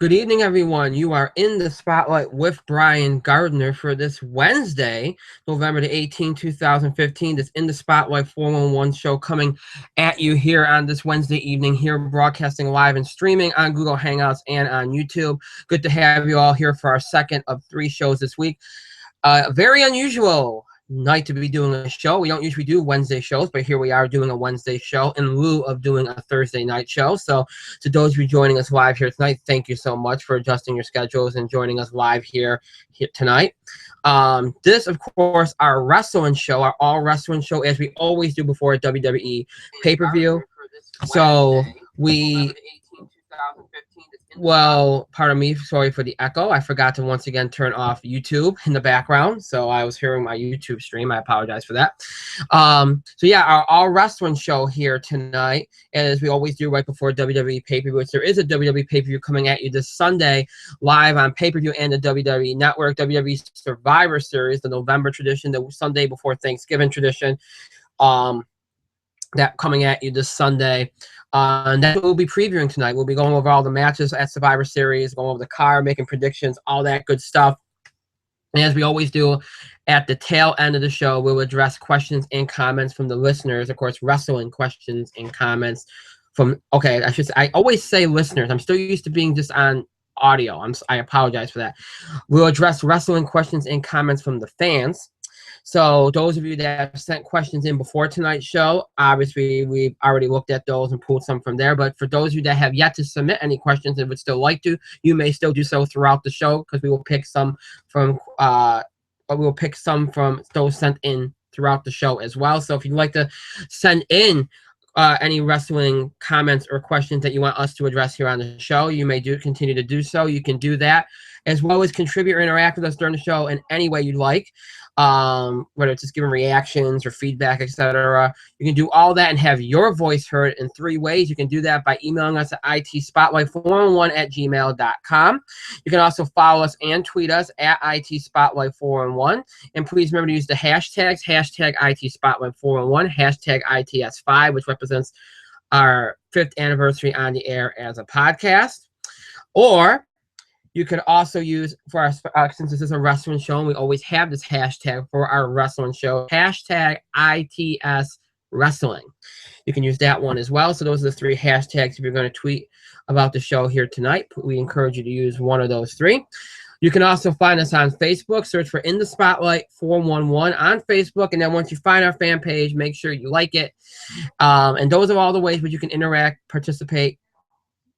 Good evening, everyone. You are in the spotlight with Brian Gardner for this Wednesday, November the 18th, 2015. This In the Spotlight 411 show coming at you here on this Wednesday evening, here broadcasting live and streaming on Google Hangouts and on YouTube. Good to have you all here for our second of 3 shows this week. Very unusual night to be doing a show. We don't usually do Wednesday shows, but here we are doing a Wednesday show in lieu of doing a Thursday night show. So to those of you joining us live here tonight, thank you so much for adjusting your schedules and joining us live here tonight. This, of course, our wrestling show, our all wrestling show, as we always do before a WWE pay-per-view. So well, pardon me, sorry for the echo. I forgot to once again turn off YouTube in the background, so I was hearing my YouTube stream. I apologize for that. So yeah, our all wrestling show here tonight, as we always do right before WWE pay-per-view, which there is a WWE pay-per-view coming at you this Sunday, live on pay-per-view and the WWE Network, WWE Survivor Series, the November tradition, the Sunday before Thanksgiving tradition. That coming at you this Sunday. And that's what we'll be previewing tonight. We'll be going over all the matches at Survivor Series, going over the card, making predictions, all that good stuff. And as we always do, at the tail end of the show, we'll address questions and comments from the listeners. Of course, wrestling questions and comments from, okay, I always say listeners. I'm still used to being just on audio. I apologize for that. We'll address wrestling questions and comments from the fans. So those of you that have sent questions in before tonight's show, obviously we've already looked at those and pulled some from there. But for those of you that have yet to submit any questions and would still like to, you may still do so throughout the show, because we will pick some from those sent in throughout the show as well. So if you'd like to send in any wrestling comments or questions that you want us to address here on the show, you may continue to do so. You can do that, as well as contribute or interact with us during the show in any way you'd like. Whether it's just giving reactions or feedback, etc. You can do all that and have your voice heard in 3 ways. You can do that by emailing us at itspotlight411@gmail.com. You can also follow us and tweet us at itspotlight411. And please remember to use the hashtags, hashtag itspotlight411, hashtag ITS5, which represents our 5th anniversary on the air as a podcast. Or you could also use, for our since this is a wrestling show, and we always have this hashtag for our wrestling show, hashtag ITS Wrestling. You can use that one as well. So those are the 3 hashtags if you're going to tweet about the show here tonight. We encourage you to use one of those 3. You can also find us on Facebook. Search for In the Spotlight 411 on Facebook. And then once you find our fan page, make sure you like it. And those are all the ways where you can interact, participate,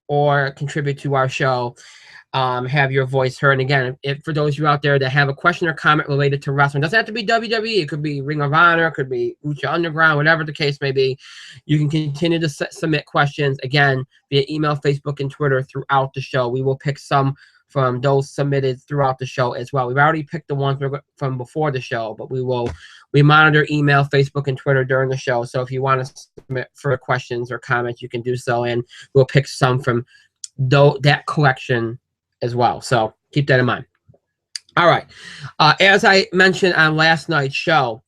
or contribute to our show. Have your voice heard. And again, if for those of you out there that have a question or comment related to wrestling, it doesn't have to be WWE. It could be Ring of Honor, it could be Lucha Underground, whatever the case may be. You can continue to submit questions, again, via email, Facebook, and Twitter throughout the show. We will pick some from those submitted throughout the show as well. We've already picked the ones from before the show, but we monitor email, Facebook, and Twitter during the show. So if you want to submit further questions or comments, you can do so, and we'll pick some from that collection as well. So keep that in mind. All right. As I mentioned on last night's show,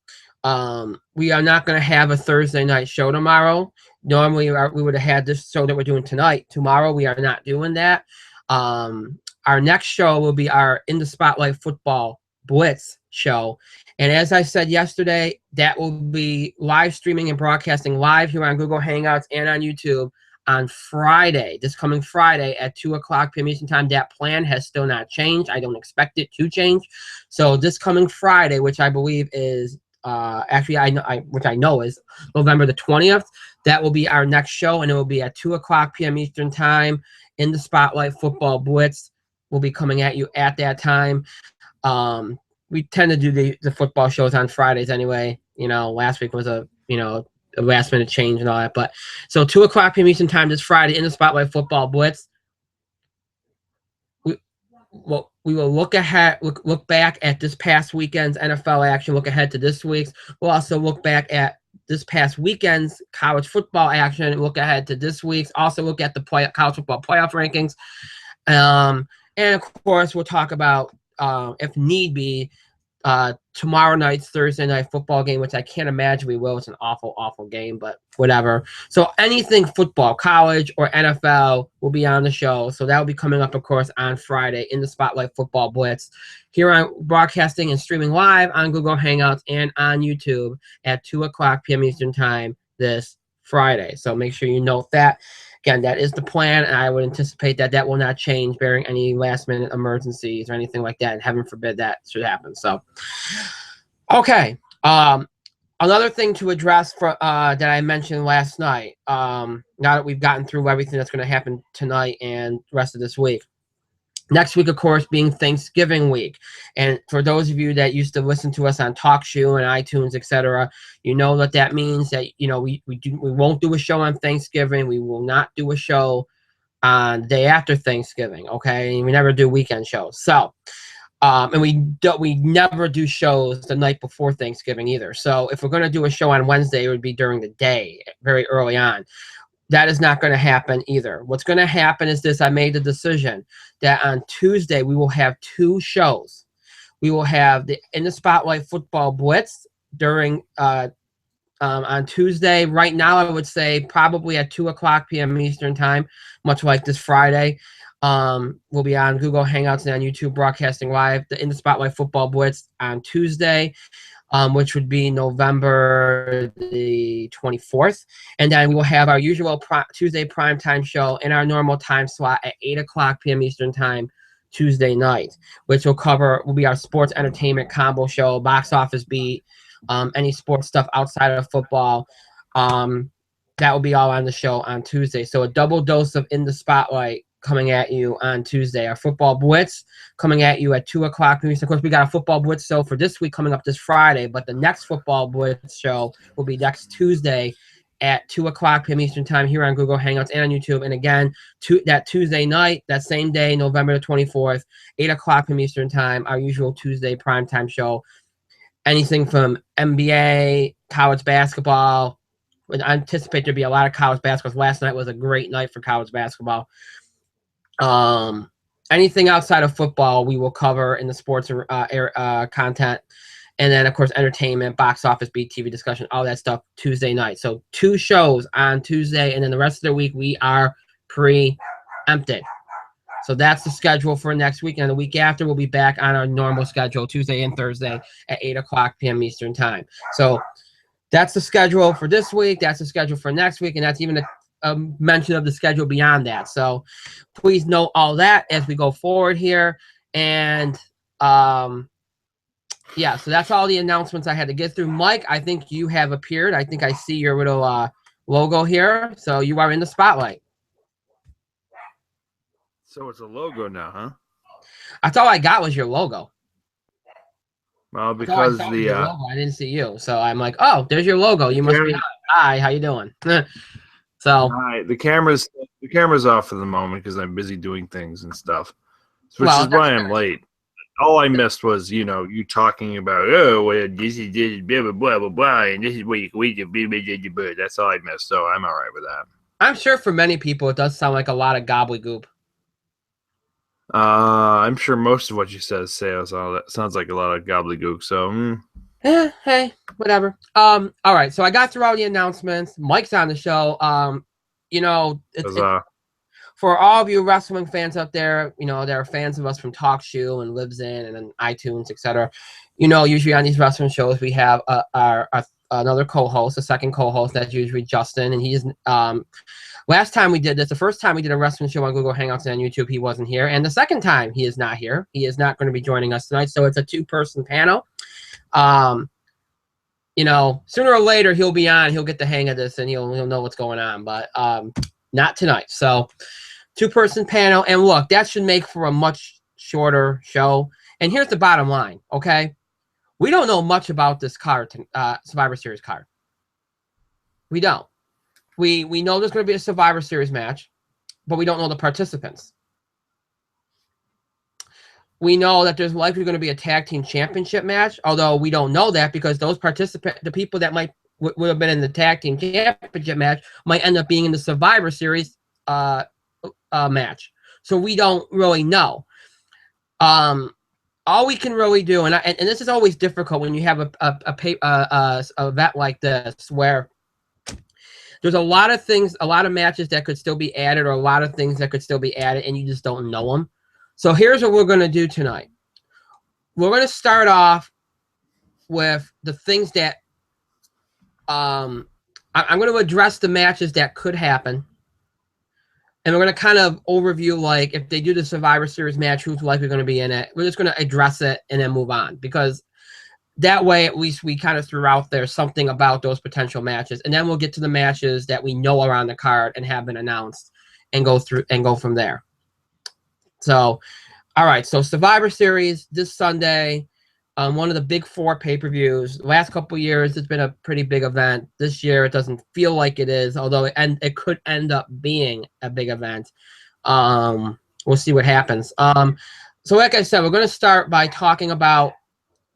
we are not going to have a Thursday night show tomorrow. Normally, we would have had this show that we're doing tonight. Tomorrow, we are not doing that. Our next show will be our In the Spotlight Football Blitz show. And as I said yesterday, that will be live streaming and broadcasting live here on Google Hangouts and on YouTube on Friday, this coming Friday at 2 o'clock p.m. Eastern Time. That plan has still not changed. I don't expect it to change. So this coming Friday, which I believe is which I know is November the 20th, that will be our next show, and it will be at 2 o'clock p.m. Eastern Time. In the Spotlight Football Blitz will be coming at you at that time. We tend to do the football shows on Fridays anyway. Last week was a last minute change and all that. But so 2 o'clock p.m. Eastern Time this Friday in the Spotlight Football Blitz. We will look back at this past weekend's NFL action, look ahead to this week's. We'll also look back at this past weekend's college football action, look ahead to this week's, also look at the college football playoff rankings. And of course, we'll talk about, if need be, tomorrow night's Thursday night football game, which I can't imagine we will. It's an awful, awful game, but whatever. So anything football, college or NFL will be on the show. So that will be coming up, of course, on Friday in the Spotlight Football Blitz here on broadcasting and streaming live on Google Hangouts and on YouTube at 2:00 p.m. Eastern Time this Friday. So make sure you note that. Again, that is the plan, and I would anticipate that that will not change, bearing any last-minute emergencies or anything like that. And heaven forbid that should happen. So, okay. Another thing to address for that I mentioned last night. Now that we've gotten through everything that's going to happen tonight and the rest of this week. Next week, of course, being Thanksgiving week. And for those of you that used to listen to us on TalkShoe and iTunes, etc., you know what that means, that, you know, we won't do a show on Thanksgiving. We will not do a show on the day after Thanksgiving, okay? And we never do weekend shows. So, and we never do shows the night before Thanksgiving either. So if we're going to do a show on Wednesday, it would be during the day, very early on. That is not going to happen either. What's going to happen is this. I made the decision that on Tuesday we will have two shows. We will have the In the Spotlight Football Blitz during on Tuesday. Right now, I would say probably at 2:00 p.m. Eastern Time, much like this Friday. We'll be on Google Hangouts and on YouTube broadcasting live. The In the Spotlight Football Blitz on Tuesday. Which would be November the 24th. And then we will have our usual Tuesday primetime show in our normal time slot at 8:00 p.m. Eastern Time Tuesday night, which will be our sports entertainment combo show, box office beat, any sports stuff outside of football. That will be all on the show on Tuesday. So a double dose of In the Spotlight coming at you on Tuesday. Our football blitz coming at you at 2:00. Of course, we got a football blitz show for this week coming up this Friday, but the next football blitz show will be next Tuesday at 2:00 p.m. Eastern Time here on Google Hangouts and on YouTube. And again, that Tuesday night, that same day, November the 24th, 8:00 p.m. Eastern Time, our usual Tuesday primetime show. Anything from NBA, college basketball. I anticipate there'll be a lot of college basketball. Last night was a great night for college basketball. Anything outside of football we will cover in the sports content, and then of course entertainment, box office beat, TV discussion, all that stuff Tuesday night. So two shows on Tuesday, and then the rest of the week we are preempted. So that's the schedule for next week, and the week after we'll be back on our normal schedule, Tuesday and Thursday at 8:00 p.m. Eastern Time. So that's the schedule for this week. That's the schedule for next week, and that's even a mention of the schedule beyond that. So please note all that as we go forward here. And yeah, so that's all the announcements I had to get through. Mike, I think you have appeared. I think I see your little logo here. So you are in the spotlight. So it's a logo now, huh? That's all I got was your logo. Well, because I didn't see you. So I'm like, oh, there's your logo. You must be on. Hi, how you doing? So the camera's off for the moment because I'm busy doing things and stuff, which is why I'm late. All I missed was, you talking about, this is blah blah blah blah blah, and this is what you can eat. That's all I missed. So I'm all right with that. I'm sure for many people it does sound like a lot of gobbledygook. I'm sure most of what you said sounds like a lot of gobbledygook. So. Hey, whatever. All right. So I got through all the announcements. Mike's on the show. For all of you wrestling fans out there, there are fans of us from TalkShoe and Libsyn and then iTunes, etc. Usually on these wrestling shows we have another co-host, a second co-host. That's usually Justin, and he's last time we did this, the first time we did a wrestling show on Google Hangouts and on YouTube, he wasn't here, and the second time he is not here. He is not going to be joining us tonight. So it's a two-person panel. Sooner or later he'll be on, he'll get the hang of this and he'll know what's going on, but not tonight. So two-person panel, and look, that should make for a much shorter show. And here's the bottom line, okay? We don't know much about this card, Survivor Series card. We don't. We know there's going to be a Survivor Series match, but we don't know the participants. We know that there's likely going to be a tag team championship match, although we don't know that because those participants, the people that would have been in the tag team championship match, might end up being in the Survivor Series match. So we don't really know. all we can really do, and this is always difficult when you have a event like this where there's a lot of things, a lot of matches that could still be added, or a lot of things that could still be added, and you just don't know them. So here's what we're going to do tonight. We're going to start off with the things that I'm going to address the matches that could happen. And we're going to kind of overview, like, if they do the Survivor Series match, who's likely going to be in it. We're just going to address it and then move on, because that way, at least we kind of threw out there something about those potential matches. And then we'll get to the matches that we know are on the card and have been announced and go from there. So, all right. So Survivor Series this Sunday, one of the big 4 pay-per-views. The last couple of years, it's been a pretty big event. This year, it doesn't feel like it is, although it could end up being a big event. We'll see what happens. So like I said, we're going to start by talking about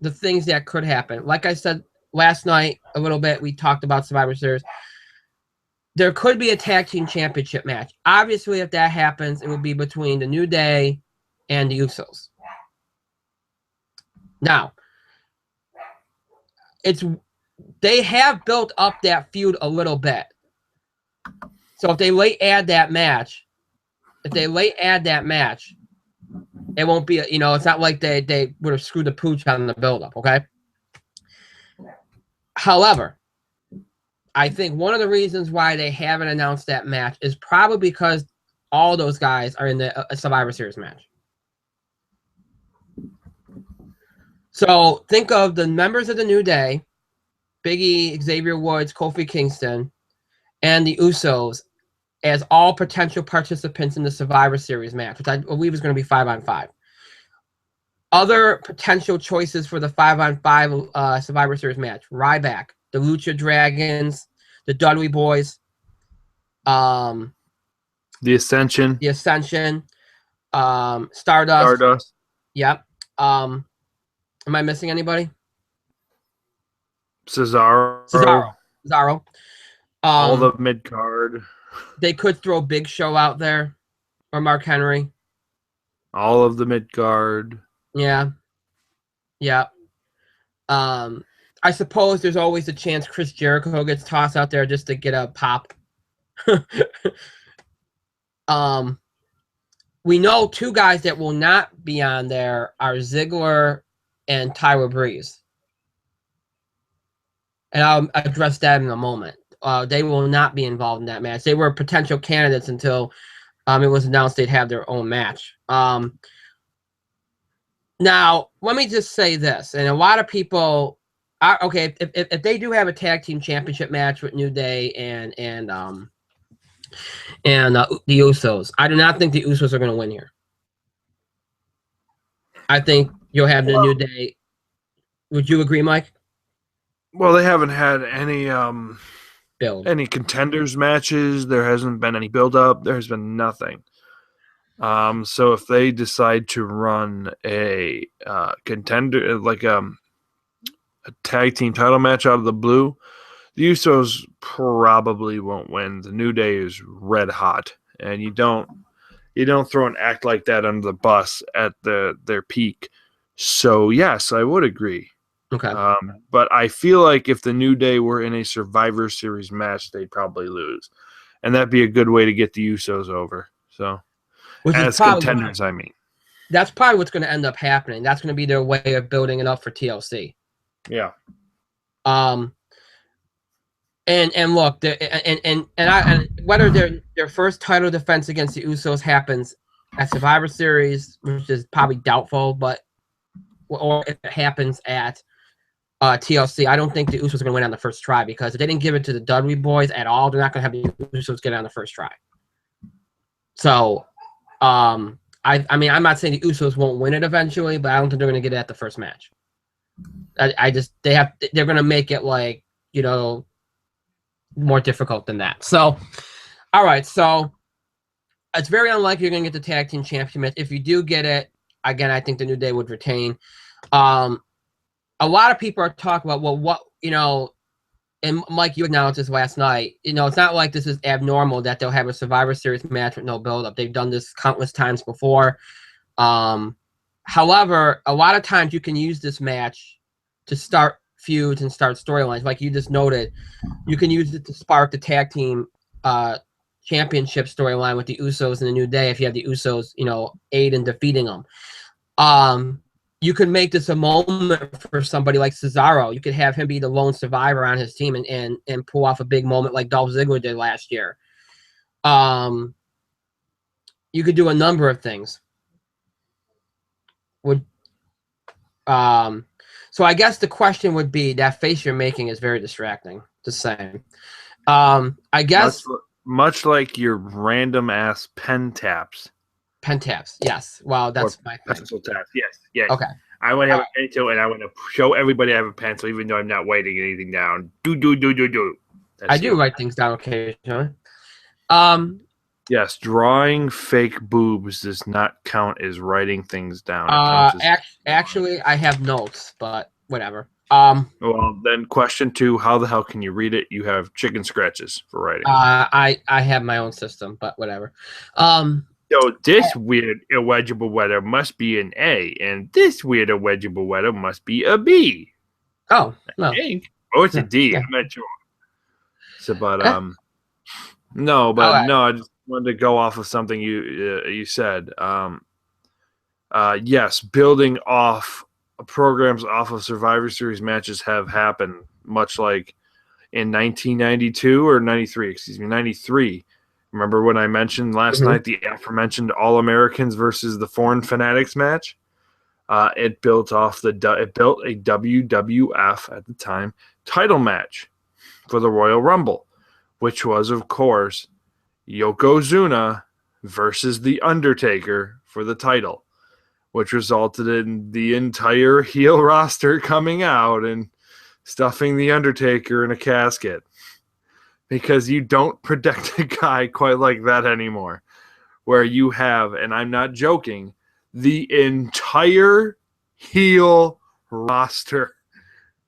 the things that could happen. Like I said last night a little bit, we talked about Survivor Series. There could be a tag team championship match. Obviously, if that happens, it would be between the New Day and the Usos. Now, they have built up that feud a little bit. So if they add that match, it won't be, it's not like they would have screwed the pooch on the buildup, okay? However, I think one of the reasons why they haven't announced that match is probably because all those guys are in the Survivor Series match. So think of the members of the New Day, Big E, Xavier Woods, Kofi Kingston, and the Usos as all potential participants in the Survivor Series match, which I believe is going to be 5-on-5. Other potential choices for the 5-on-5 Survivor Series match: Ryback, the Lucha Dragons, the Dudley Boys, the Ascension, Stardust. Yep. Am I missing anybody? Cesaro. All the mid card. They could throw Big Show out there, or Mark Henry. All of the mid card. Yeah. I suppose there's always a chance Chris Jericho gets tossed out there just to get a pop. We know 2 guys that will not be on there are Ziggler and Tyler Breeze. And I'll address that in a moment. They will not be involved in that match. They were potential candidates until it was announced they'd have their own match. Now, let me just say this, and a lot of people are okay. If they do have a tag team championship match with New Day and the Usos, I do not think the Usos are going to win here. I think you'll have the New Day. Would you agree, Mike? Well, they haven't had any any contenders matches. There hasn't been any build up. There's been nothing. So if they decide to run a contender, like a tag team title match out of the blue, the Usos probably won't win. The New Day is red hot, and you don't throw an act like that under the bus at their peak. So yes, I would agree. Okay. But I feel like if the New Day were in a Survivor Series match, they'd probably lose, and that'd be a good way to get the Usos over. So. As contenders, I mean. That's probably what's going to end up happening. That's going to be their way of building it up for TLC. Yeah. And look, and whether their first title defense against the Usos happens at Survivor Series, which is probably doubtful, or if it happens at TLC, I don't think the Usos are going to win on the first try, because if they didn't give it to the Dudley Boys at all, they're not going to have the Usos get it on the first try. So. I mean, I'm not saying the Usos won't win it eventually, but I don't think they're going to get it at the first match. They're going to make it more difficult than that. So, all right. So it's very unlikely you're going to get the tag team championship. If you do get it, again, I think the New Day would retain. A lot of people are talking about, well, what, and Mike, you announced this last night. It's not like this is abnormal that they'll have a Survivor Series match with no build-up. They've done this countless times before. However, a lot of times you can use this match to start feuds and start storylines. Like you just noted, you can use it to spark the tag team championship storyline with the Usos and the New Day if you have the Usos, aid in defeating them. You could make this a moment for somebody like Cesaro. You could have him be the lone survivor on his team and pull off a big moment like Dolph Ziggler did last year. You could do a number of things. So I guess the question would be, that face you're making is very distracting. Just saying. I guess much like your random ass pen taps. Pen taps, yes. Well, that's my thing. Pencil taps, yes. Okay. I want to have a pencil, and I want to show everybody I have a pencil, even though I'm not writing anything down. Do. I do write things down occasionally. Yes, drawing fake boobs does not count as writing things down. Actually, I have notes, but whatever. Well, then question 2, how the hell can you read it? You have chicken scratches for writing. I have my own system, but whatever. So this weird illegible letter must be an A, and this weird illegible letter must be a B. Oh, no. It's a D. Yeah. I'm not sure. So, but no, I just wanted to go off of something you said. Yes, building off programs off of Survivor Series matches have happened, much like in 1992 or 93. Excuse me, 93. Remember when I mentioned last night the aforementioned All Americans versus the Foreign Fanatics match? It built a WWF at the time title match for the Royal Rumble, which was, of course, Yokozuna versus The Undertaker for the title, which resulted in the entire heel roster coming out and stuffing The Undertaker in a casket. Because you don't protect a guy quite like that anymore, where you have, and I'm not joking, the entire heel roster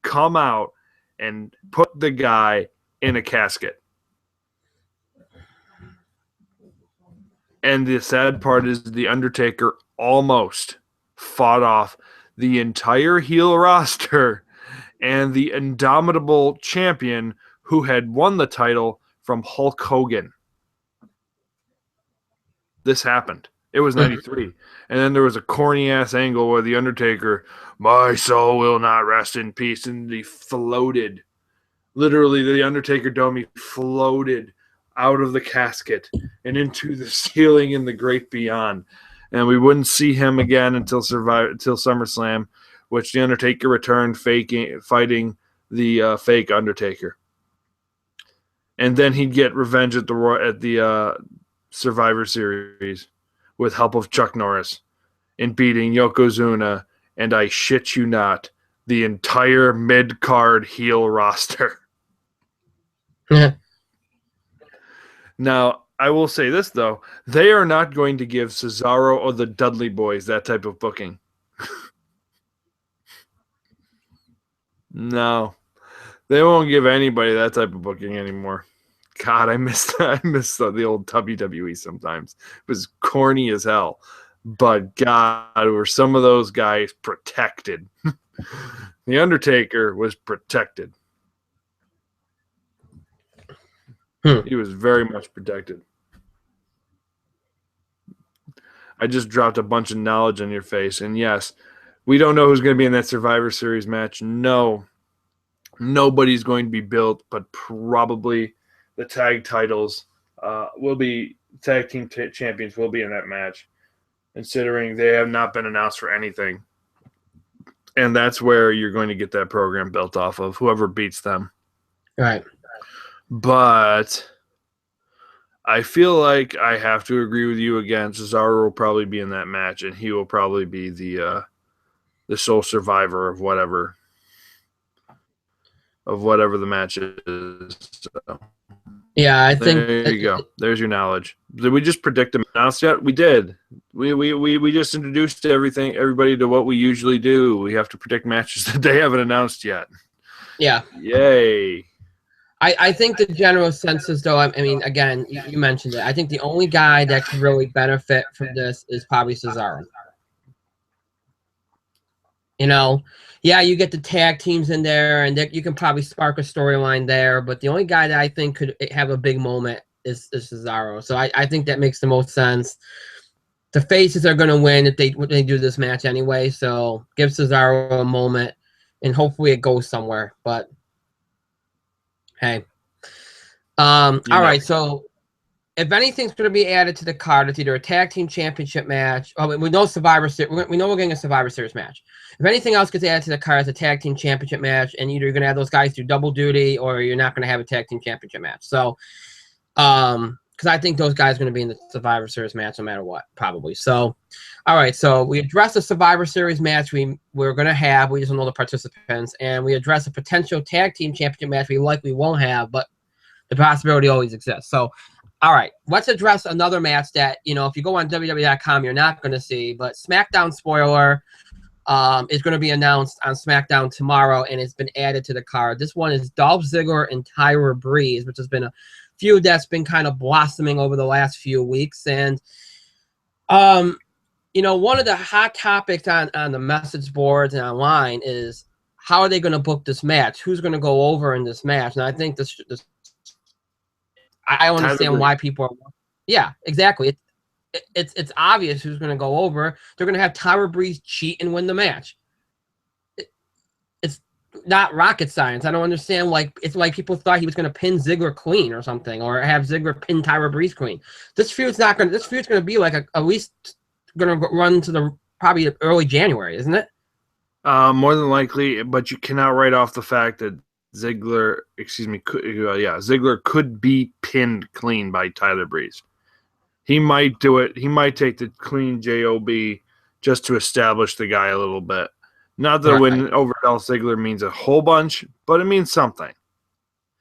come out and put the guy in a casket. And the sad part is The Undertaker almost fought off the entire heel roster and the indomitable champion who had won the title from Hulk Hogan. This happened. It was 93. And then there was a corny-ass angle where The Undertaker, my soul will not rest in peace, and he floated. Literally, The Undertaker dummy floated out of the casket and into the ceiling in the great beyond. And we wouldn't see him again until SummerSlam, which The Undertaker returned fighting the fake Undertaker. And then he'd get revenge at the Survivor Series with help of Chuck Norris in beating Yokozuna, and I shit you not, the entire mid-card heel roster. Now, I will say this, though. They are not going to give Cesaro or the Dudley Boys that type of booking. No. They won't give anybody that type of booking anymore. God, I miss the old WWE sometimes. It was corny as hell. But God, were some of those guys protected. The Undertaker was protected. He was very much protected. I just dropped a bunch of knowledge on your face. And yes, we don't know who's going to be in that Survivor Series match. No. Nobody's going to be built, but probably the tag titles will be tag team champions will be in that match, considering they have not been announced for anything. And that's where you're going to get that program built off of, whoever beats them. Right. But I feel like I have to agree with you again. Cesaro will probably be in that match, and he will probably be the sole survivor of whatever the match is. So, yeah, I think there you go. There's your knowledge. Did we just predict them announced yet? We did. We just introduced everybody to what we usually do. We have to predict matches that they haven't announced yet. Yeah. Yay. I think the general census, though, I mean, again, you mentioned it. I think the only guy that could really benefit from this is probably Cesaro. Yeah, you get the tag teams in there, and you can probably spark a storyline there. But the only guy that I think could have a big moment is Cesaro. So I think that makes the most sense. The faces are going to win if they do this match anyway. So give Cesaro a moment, and hopefully it goes somewhere. But hey, all right. So if anything's going to be added to the card, it's either a tag team championship match. Oh, we know Survivor Series. We know we're getting a Survivor Series match. If anything else gets added to the card, it's a tag team championship match, and either you're going to have those guys do double duty, or you're not going to have a tag team championship match. So, because I think those guys are going to be in the Survivor Series match no matter what, probably. So, all right. So we address the Survivor Series match we're going to have. We just don't know the participants, and we address a potential tag team championship match we likely won't have, but the possibility always exists. So. All right, let's address another match that, if you go on WWE.com, you're not going to see, but SmackDown spoiler is going to be announced on SmackDown tomorrow, and it's been added to the card. This one is Dolph Ziggler and Tyler Breeze, which has been a feud that's been kind of blossoming over the last few weeks. And, one of the hot topics on the message boards and online is how are they going to book this match? Who's going to go over in this match? And I think this I understand why people are. Yeah, exactly. It's obvious who's going to go over. They're going to have Tyler Breeze cheat and win the match. It's not rocket science. I don't understand. It's like people thought he was going to pin Ziggler clean or something, or have Ziggler pin Tyler Breeze clean. This feud's going to be like at least going to run to the probably early January, isn't it? More than likely, but you cannot write off the fact that Ziggler could be pinned clean by Tyler Breeze. He might do it. He might take the clean JOB just to establish the guy a little bit. Not that a win over Dolph Ziggler means a whole bunch, but it means something.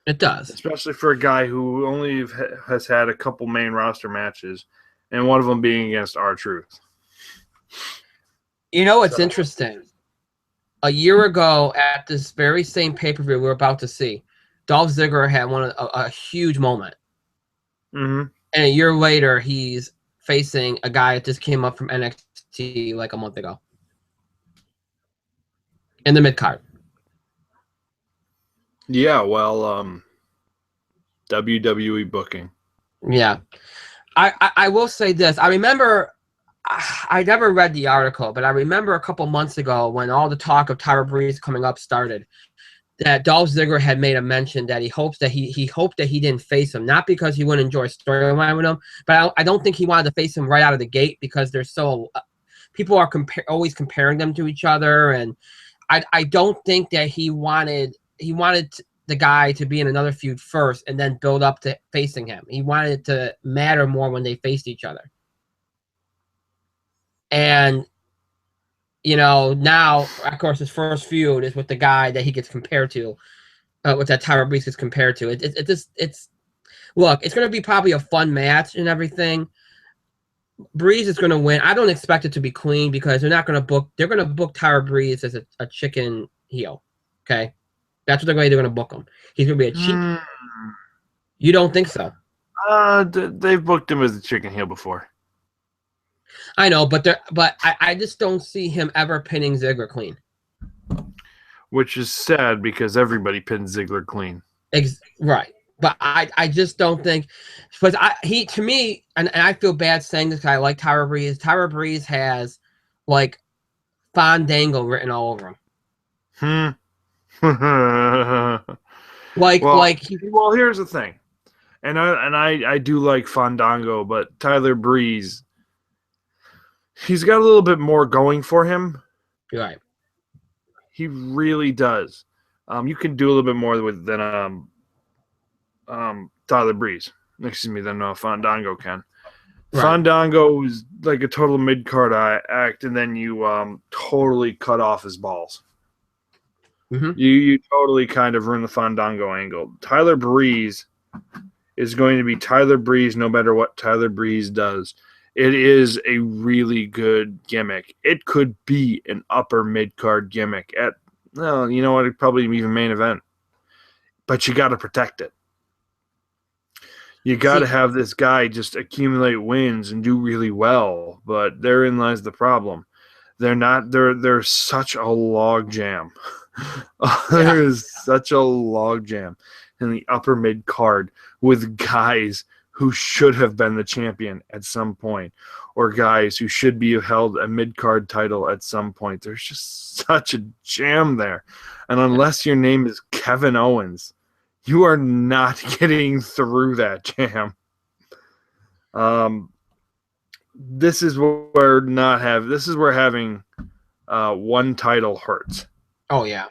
It does. Especially for a guy who only has had a couple main roster matches, and one of them being against R-Truth. It's interesting. A year ago, at this very same pay-per-view we're about to see, Dolph Ziggler had a huge moment. Mm-hmm. And a year later, he's facing a guy that just came up from NXT like a month ago. In the mid-card. Yeah, well, WWE booking. Yeah. I will say this. I remember... I never read the article, but I remember a couple months ago when all the talk of Tyler Breeze coming up started, that Dolph Ziggler had made a mention that he hoped that he hoped that he didn't face him, not because he wouldn't enjoy storyline with him, but I don't think he wanted to face him right out of the gate because they're so people are always comparing them to each other, and I don't think that he wanted the guy to be in another feud first and then build up to facing him. He wanted it to matter more when they faced each other. And, now, of course, his first feud is with the guy that he gets compared to, with that Tyler Breeze gets compared to. Look, it's going to be probably a fun match and everything. Breeze is going to win. I don't expect it to be clean because they're going to book Tyler Breeze as a chicken heel. Okay? That's what they're going to book him. He's going to be a cheap. You don't think so? They've booked him as a chicken heel before. I know, but I just don't see him ever pinning Ziggler clean. Which is sad because everybody pins Ziggler clean. Right. But I just don't think, because to me, and I feel bad saying this, I like Tyler Breeze. Tyler Breeze has like Fandango written all over him. Well, here's the thing, and I do like Fandango, but Tyler Breeze, he's got a little bit more going for him. You're right. He really does. You can do a little bit more than Tyler Breeze. Than Fandango can. Right. Fandango is like a total mid-card act, and then you totally cut off his balls. Mm-hmm. You totally kind of ruin the Fandango angle. Tyler Breeze is going to be Tyler Breeze no matter what Tyler Breeze does. It is a really good gimmick. It could be an upper mid-card gimmick at, well, you know what, it probably even main event. But you got to protect it. You got to have this guy just accumulate wins and do really well. But therein lies the problem. They're not. They're such a log jam. There is such a log jam in the upper mid card with guys who should have been the champion at some point, or guys who should be held a mid card title at some point. There's just such a jam there, and unless your name is Kevin Owens, you are not getting through that jam. This is where having one title hurts. Oh yeah,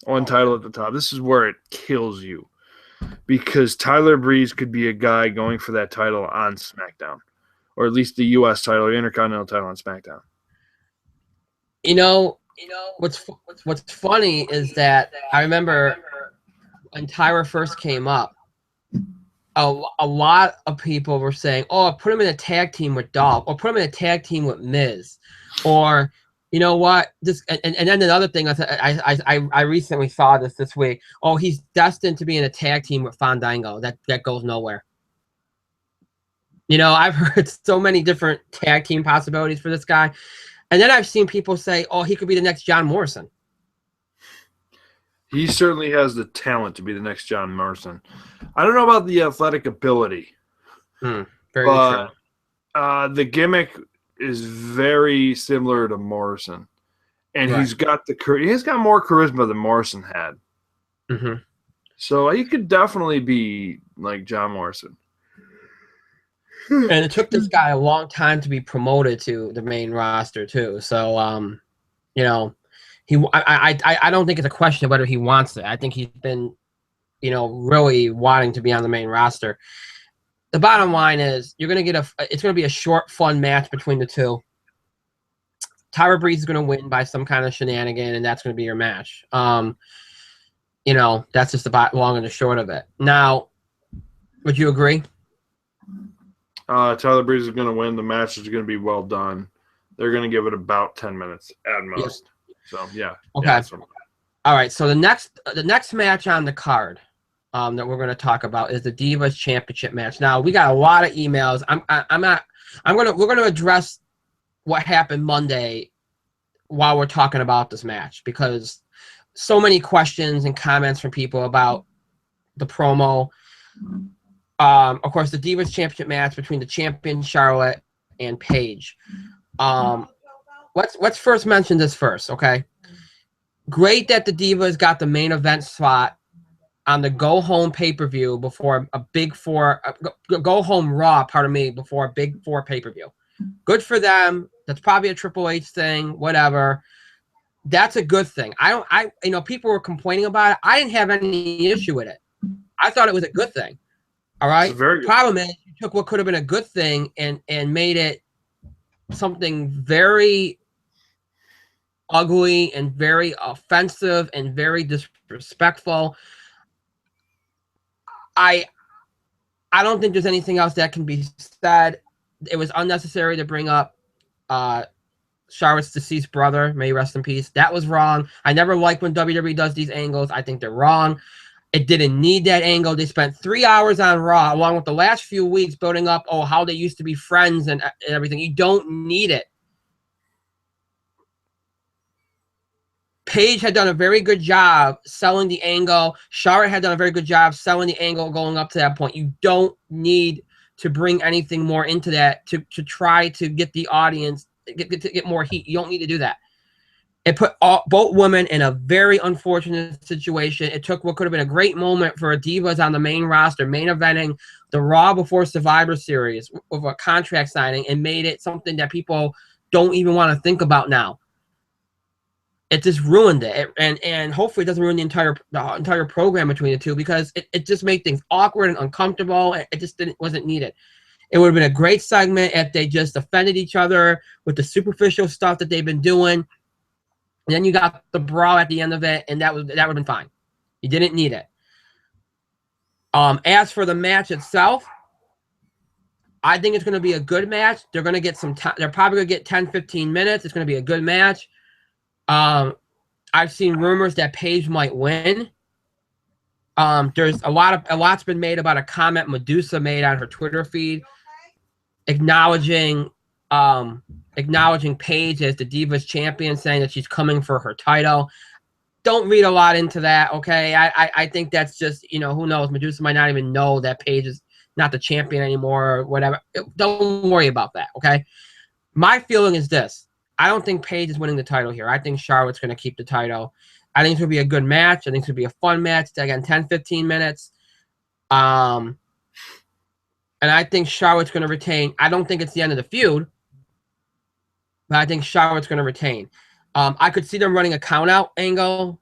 one title at the top. This is where it kills you, because Tyler Breeze could be a guy going for that title on SmackDown, or at least the U.S. title, or Intercontinental title on SmackDown. What's funny is that I remember when Tyler first came up, a lot of people were saying, "Oh, put him in a tag team with Dolph, or put him in a tag team with Miz," or you know what? This and then another thing I recently saw this week. Oh, he's destined to be in a tag team with Fandango. That goes nowhere. I've heard so many different tag team possibilities for this guy, and then I've seen people say, "Oh, he could be the next John Morrison." He certainly has the talent to be the next John Morrison. I don't know about the athletic ability, very true. The gimmick is very similar to Morrison, and Right. he's got more charisma than Morrison had. Mm-hmm. So he could definitely be like John Morrison. And it took this guy a long time to be promoted to the main roster too. So I don't think it's a question of whether he wants it. I think he's been, really wanting to be on the main roster. The bottom line is it's going to be a short, fun match between the two. Tyler Breeze is going to win by some kind of shenanigan, and that's going to be your match. That's just about long and the short of it. Now, would you agree? Tyler Breeze is going to win. The match is going to be well done. They're going to give it about 10 minutes at most. Yeah. So, yeah. Okay. Yeah, all right. So the next match on the card that we're going to talk about is the Divas Championship match. Now, we got a lot of emails. We're going to address what happened Monday while we're talking about this match, because so many questions and comments from people about the promo. Of course, the Divas Championship match between the champion Charlotte and Paige. Let's first mention this first, okay? Great that the Divas got the main event slot on the Go Home pay-per-view before a Big Four, Go Home Raw, before a Big Four pay-per-view. Good for them. That's probably a Triple H thing, whatever. That's a good thing. People were complaining about it. I didn't have any issue with it. I thought it was a good thing. All right. The problem is you took what could have been a good thing and made it something very ugly and very offensive and very disrespectful. I don't think there's anything else that can be said. It was unnecessary to bring up Charlotte's deceased brother. May he rest in peace. That was wrong. I never like when WWE does these angles. I think they're wrong. It didn't need that angle. They spent 3 hours on Raw, along with the last few weeks, building up, how they used to be friends and everything. You don't need it. Paige had done a very good job selling the angle. Charlotte had done a very good job selling the angle going up to that point. You don't need to bring anything more into that to try to get the audience, get more heat. You don't need to do that. It put both women in a very unfortunate situation. It took what could have been a great moment for a Divas on the main roster, main eventing the Raw before Survivor Series with a contract signing, and made it something that people don't even want to think about now. It just ruined it, and hopefully it doesn't ruin the entire program between the two, because it just made things awkward and uncomfortable. It just wasn't needed. It would have been a great segment if they just offended each other with the superficial stuff that they've been doing, and then you got the brawl at the end of it, and that would have been fine. You didn't need it. As for the match itself, I think it's going to be a good match. They're going to get some time. They're probably going to get 10, 15 minutes. It's going to be a good match. I've seen rumors that Paige might win. There's a lot's been made about a comment Medusa made on her Twitter feed, acknowledging acknowledging Paige as the Divas champion, saying that she's coming for her title. Don't read a lot into that, okay? I think that's just, who knows? Medusa might not even know that Paige is not the champion anymore or whatever. Don't worry about that, okay? My feeling is this. I don't think Paige is winning the title here. I think Charlotte's going to keep the title. I think it's going to be a good match. I think it's going to be a fun match. Again, 10, 15 minutes. And I think Charlotte's going to retain. I don't think it's the end of the feud, but I think Charlotte's going to retain. I could see them running a count-out angle.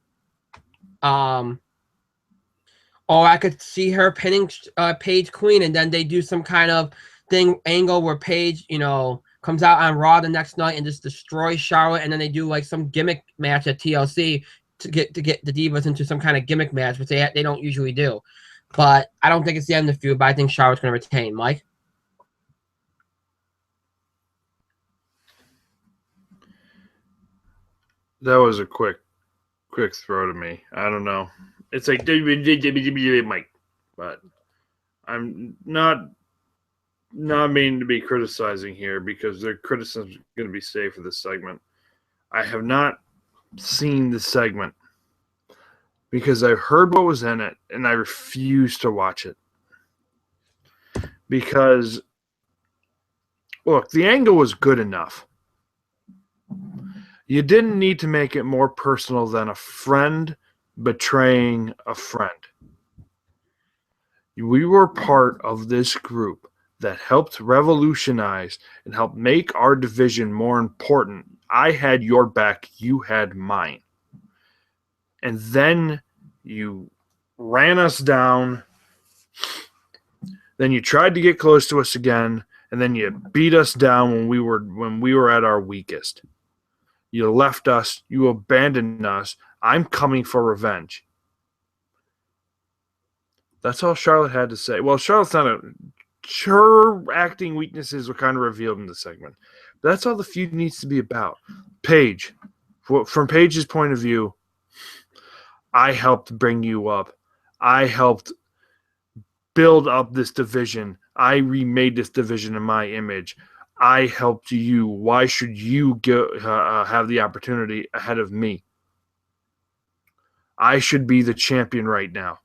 Or I could see her pinning Paige Queen, and then they do some kind of angle where Paige, comes out on Raw the next night and just destroys Charlotte, and then they do like some gimmick match at TLC to get the Divas into some kind of gimmick match, which they don't usually do. But I don't think it's the end of the feud, but I think Charlotte's going to retain. Mike? That was a quick throw to me. I don't know. It's like Mike, but I'm not meaning to be criticizing here because their criticism is going to be safe for this segment. I have not seen the segment because I've heard what was in it and I refuse to watch it. Because, look, the angle was good enough. You didn't need to make it more personal than a friend betraying a friend. We were part of this group that helped revolutionize and help make our division more important. I had your back, you had mine. And then you ran us down. Then you tried to get close to us again, and then you beat us down when we were at our weakest. You left us, you abandoned us. I'm coming for revenge. That's all Charlotte had to say. Well, Charlotte's not a... Her acting weaknesses were kind of revealed in the segment. But that's all the feud needs to be about. Paige. From Paige's point of view, I helped bring you up. I helped build up this division. I remade this division in my image. I helped you. Why should you have the opportunity ahead of me? I should be the champion right now.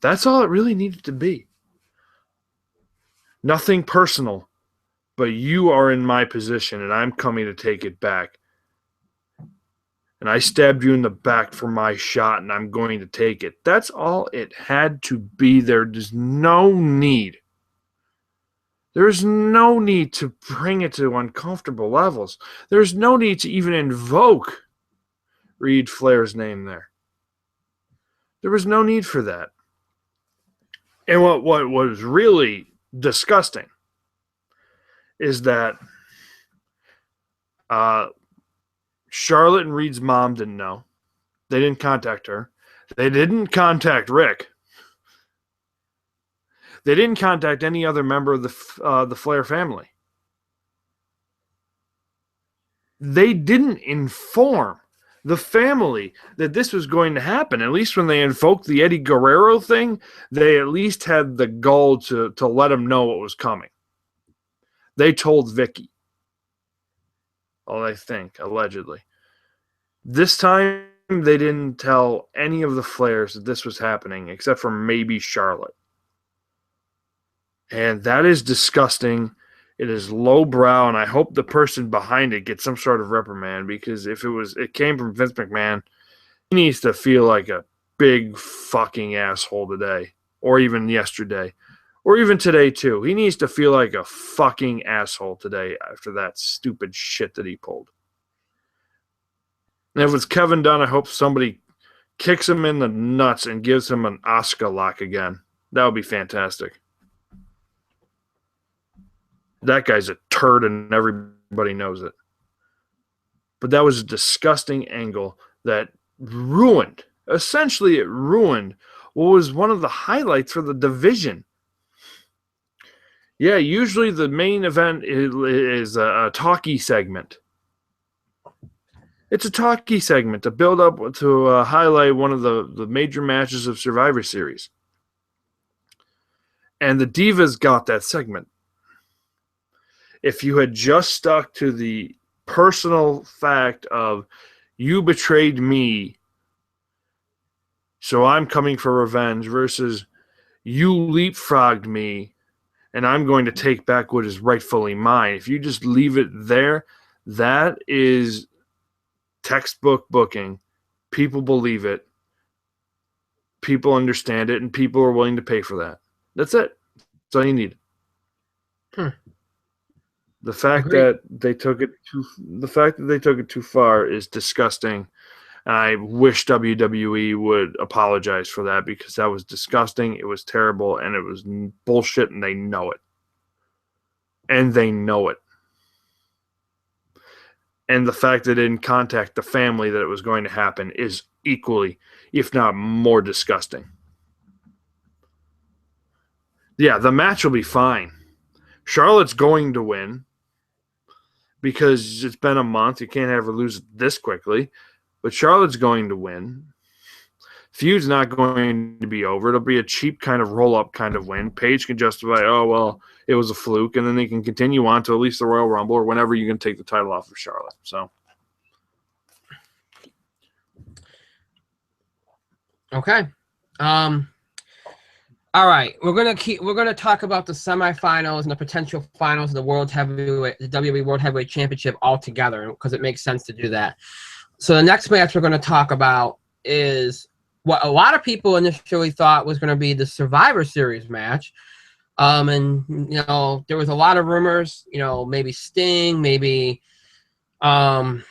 That's all it really needed to be. Nothing personal, but you are in my position and I'm coming to take it back. And I stabbed you in the back for my shot and I'm going to take it. That's all it had to be. There's no need. There's no need to bring it to uncomfortable levels. There's no need to even invoke Reed Flair's name there. There was no need for that. And what was really disgusting is that Charlotte and Reed's mom didn't know. They didn't contact her. They didn't contact Rick. They didn't contact any other member of the Flair family. They didn't inform the family that this was going to happen. At least when they invoked the Eddie Guerrero thing, they at least had the gall to let them know what was coming. They told Vicky. Well, I think, allegedly. This time, they didn't tell any of the Flairs that this was happening, except for maybe Charlotte. And that is disgusting. It is lowbrow, and I hope the person behind it gets some sort of reprimand, because if it came from Vince McMahon, he needs to feel like a big fucking asshole today, or even yesterday, or even today too. He needs to feel like a fucking asshole today after that stupid shit that he pulled. And if it's Kevin Dunn, I hope somebody kicks him in the nuts and gives him an Oscar lock again. That would be fantastic. That guy's a turd and everybody knows it. But that was a disgusting angle that ruined, essentially it ruined what was one of the highlights for the division. Yeah, usually the main event is a talkie segment. It's a talkie segment to build up to highlight one of the major matches of Survivor Series. And the Divas got that segment. if you had just stuck to the personal fact of you betrayed me, so I'm coming for revenge, versus you leapfrogged me and I'm going to take back what is rightfully mine. If you just leave it there, that is textbook booking. People believe it. People understand it, and people are willing to pay for that. That's it. That's all you need. The fact that they took it too far is disgusting. And I wish WWE would apologize for that, because that was disgusting. It was terrible, and it was bullshit, and they know it. And they know it. And the fact that they didn't contact the family that it was going to happen is equally, if not more, disgusting. Yeah, the match will be fine. Charlotte's going to win because it's been a month. You can't have her lose this quickly. But Charlotte's going to win. Feud's not going to be over. It'll be a cheap kind of roll-up kind of win. Paige can justify, oh, well, it was a fluke, and then they can continue on to at least the Royal Rumble or whenever you can take the title off of Charlotte. So, okay. All right, we're gonna talk about the semifinals and the potential finals of the WWE World Heavyweight Championship all together, because it makes sense to do that. So the next match we're going to talk about is what a lot of people initially thought was going to be the Survivor Series match. And, you know, there was a lot of rumors, you know, maybe Sting, maybe Finn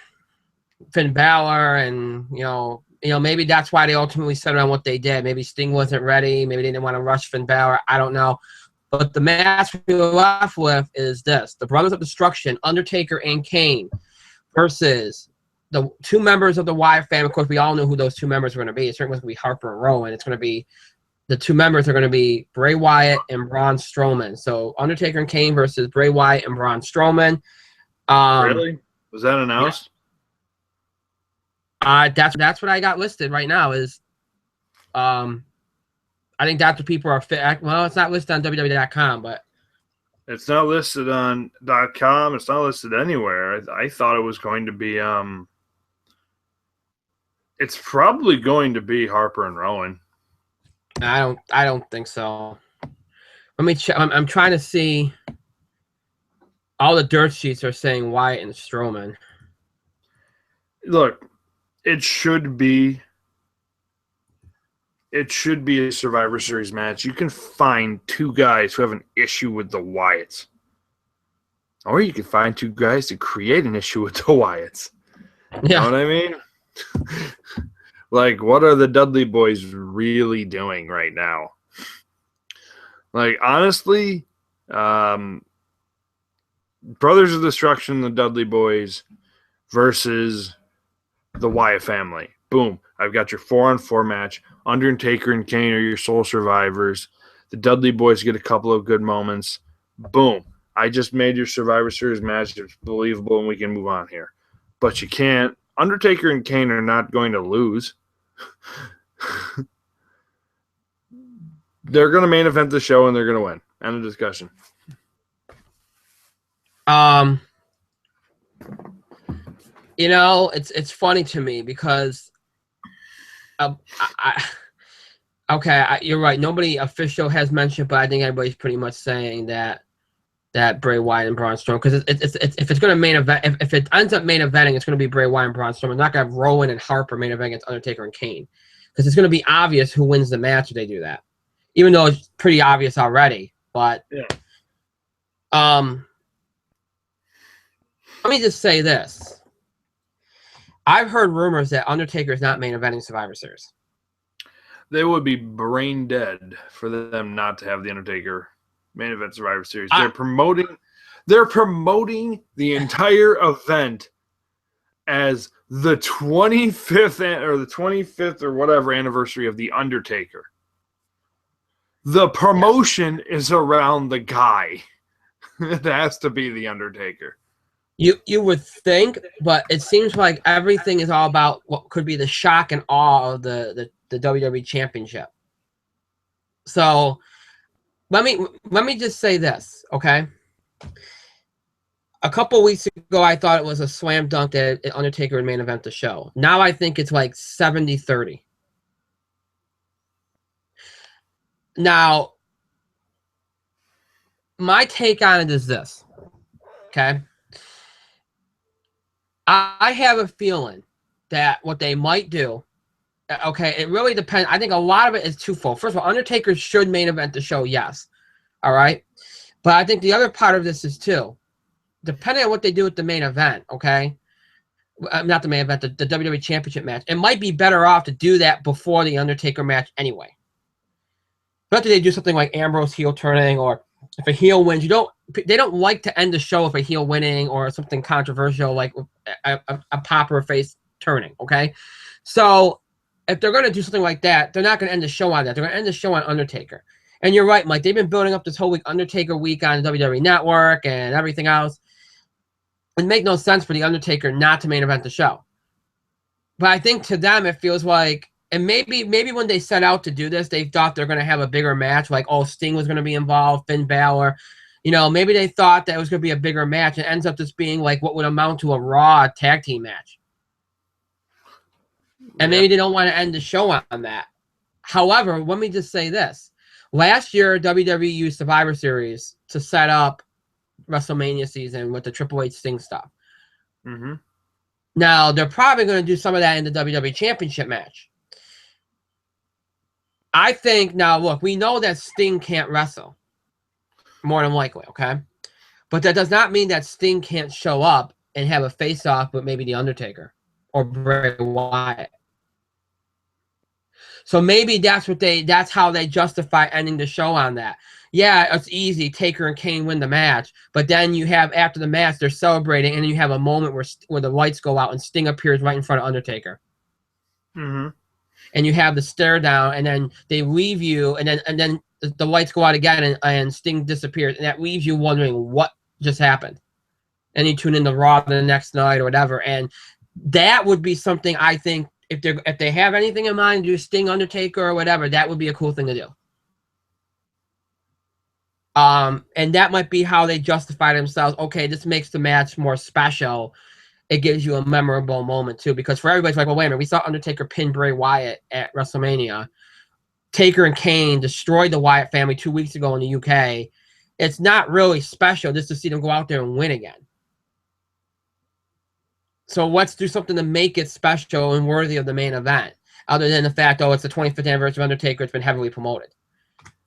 Balor, and, you know, maybe that's why they ultimately settled on what they did. Maybe Sting wasn't ready. Maybe they didn't want to rush Finn Balor. I don't know. But the match we're left with is this. The Brothers of Destruction, Undertaker and Kane, versus the two members of the Wyatt family. Of course, we all knew who those two members were going to be. It's certainly going to be Harper and Rowan. It's going to be the two members are going to be Bray Wyatt and Braun Strowman. So Undertaker and Kane versus Bray Wyatt and Braun Strowman. Really? Was that announced? Yeah. That's what I got listed right now. Is I think that's what people are fit. Well, it's not listed on WWE.com, but it's not listed on .com. It's not listed anywhere. I thought it was going to be it's probably going to be Harper and Rowan. I don't think so. Let me check. I'm trying to see. All the dirt sheets are saying Wyatt and Strowman. Look, it should be a Survivor Series match. You can find two guys who have an issue with the Wyatts. Or you can find two guys to create an issue with the Wyatts. You know what I mean? Like, what are the Dudley Boys really doing right now? Like, honestly, Brothers of Destruction, the Dudley Boys versus the Wyatt family. Boom. I've got your 4-on-4 match. Undertaker and Kane are your sole survivors. The Dudley Boys get a couple of good moments. Boom. I just made your Survivor Series match. It's believable, and we can move on here. But you can't. Undertaker and Kane are not going to lose. They're going to main event the show, and they're going to win. End of discussion. You know, it's funny to me because you're right. Nobody official has mentioned, but I think everybody's pretty much saying that Bray Wyatt and Braun Strowman, because if it's going to main event, if it ends up main eventing, it's going to be Bray Wyatt and Braun Strowman. It's not going to have Rowan and Harper main event against Undertaker and Kane, because it's going to be obvious who wins the match if they do that, even though it's pretty obvious already. But yeah. Let me just say this. I've heard rumors that Undertaker is not main eventing Survivor Series. They would be brain dead for them not to have the Undertaker main event Survivor Series. They're promoting the entire event as the 25th or whatever anniversary of the Undertaker. The promotion is around the guy. It has to be the Undertaker. You would think, but it seems like everything is all about what could be the shock and awe of the WWE Championship. So let me just say this, okay? a couple weeks ago, I thought it was a slam dunk that Undertaker would main event the show. Now I think it's like 70-30. Now, my take on it is this, okay? I have a feeling that what they might do, okay, it really depends. I think a lot of it is twofold. First of all, Undertaker should main event the show, yes. All right? But I think the other part of this is, too, depending on what they do with the main event, okay? Not the main event, the WWE Championship match. It might be better off to do that before the Undertaker match anyway. But after they do something like Ambrose heel turning, or if a heel wins, they don't like to end the show with a heel winning or something controversial like a pop or a face turning, okay? So if they're going to do something like that, they're not going to end the show on that. They're going to end the show on Undertaker. And you're right, Mike. They've been building up this whole week, Undertaker week on WWE Network and everything else. It makes no sense for the Undertaker not to main event the show. But I think to them, it feels like, and maybe when they set out to do this, they thought they're going to have a bigger match, like, oh, Sting was going to be involved, Finn Balor. You know, maybe they thought that it was going to be a bigger match. It ends up just being like what would amount to a Raw tag team match. And maybe they don't want to end the show on that. However, let me just say this. Last year, WWE used Survivor Series to set up WrestleMania season with the Triple H Sting stuff. Mm-hmm. Now, they're probably going to do some of that in the WWE Championship match. I think, now, look, we know that Sting can't wrestle. More than likely, okay? But that does not mean that Sting can't show up and have a face-off with maybe The Undertaker or Bray Wyatt. So maybe that's how they justify ending the show on that. Yeah, it's easy. Taker and Kane win the match. But then you have, after the match, they're celebrating, and then you have a moment where the lights go out and Sting appears right in front of Undertaker. Mm-hmm. And you have the stare down, and then they leave you, and then the lights go out again, and Sting disappears, and that leaves you wondering what just happened. And you tune in to Raw the next night or whatever, and that would be something I think if they have anything in mind, do Sting, Undertaker, or whatever, that would be a cool thing to do. And that might be how they justify themselves. Okay, this makes the match more special. It gives you a memorable moment too, because for everybody's like, well, wait a minute, we saw Undertaker pin Bray Wyatt at WrestleMania. Taker and Kane destroyed the Wyatt family 2 weeks ago in the UK. It's not really special just to see them go out there and win again. So let's do something to make it special and worthy of the main event, other than the fact, oh, it's the 25th anniversary of Undertaker, it's been heavily promoted.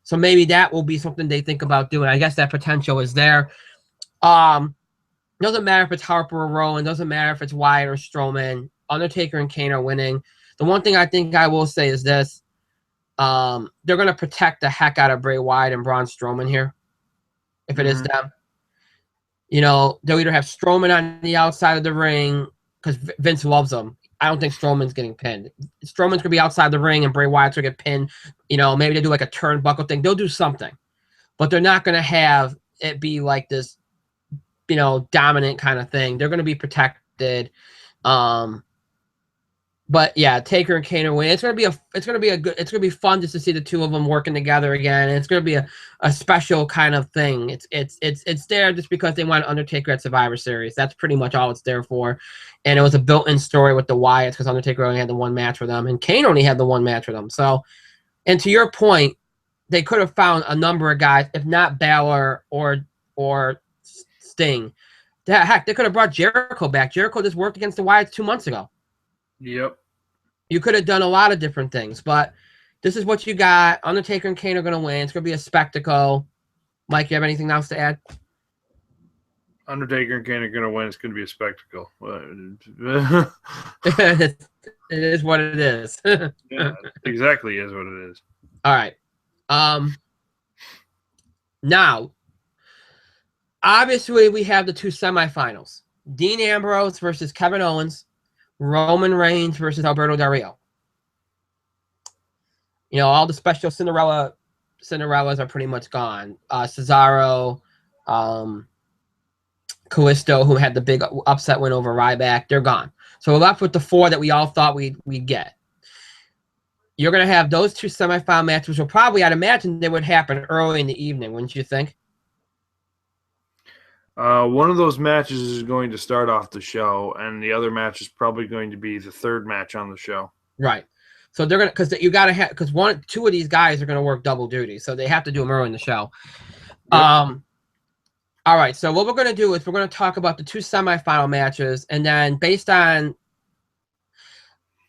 So maybe that will be something they think about doing. I guess that potential is there. Doesn't matter if it's Harper or Rowan. Doesn't matter if it's Wyatt or Strowman. Undertaker and Kane are winning. The one thing I think I will say is this. They're going to protect the heck out of Bray Wyatt and Braun Strowman here, if it is them. You know, they'll either have Strowman on the outside of the ring because Vince loves them. I don't think Strowman's getting pinned. Strowman's going to be outside the ring and Bray Wyatt's going to get pinned. You know, maybe they do like a turnbuckle thing. They'll do something. But they're not going to have it be like this, you know, dominant kind of thing. They're going to be protected. But yeah, Taker and Kane are winning. It's gonna be fun just to see the two of them working together again. And it's gonna be a special kind of thing. It's there just because they want Undertaker at Survivor Series. That's pretty much all it's there for. And it was a built-in story with the Wyatts because Undertaker only had the one match with them, and Kane only had the one match with them. So, and to your point, they could have found a number of guys, if not Balor or Sting. Heck, they could have brought Jericho back. Jericho just worked against the Wyatts 2 months ago. Yep. You could have done a lot of different things, but this is what you got. Undertaker and Kane are going to win. It's going to be a spectacle. Mike, you have anything else to add? Undertaker and Kane are going to win. It's going to be a spectacle. It is what it is. Yeah, exactly is what it is. All right. Now, obviously, we have the two semifinals. Dean Ambrose versus Kevin Owens. Roman Reigns versus Alberto Del Rio. You know, all the special Cinderellas are pretty much gone. Cesaro, Kalisto, who had the big upset win over Ryback, they're gone. So we're left with the four that we all thought we'd get. You're going to have those two semifinal matches, which will probably, I'd imagine, they would happen early in the evening, wouldn't you think? One of those matches is going to start off the show, and the other match is probably going to be the third match on the show. Right. So they're gonna, because you gotta have, because two of these guys are gonna work double duty, so they have to do them early in the show. Yep. All right. So what we're gonna do is we're gonna talk about the two semifinal matches, and then based on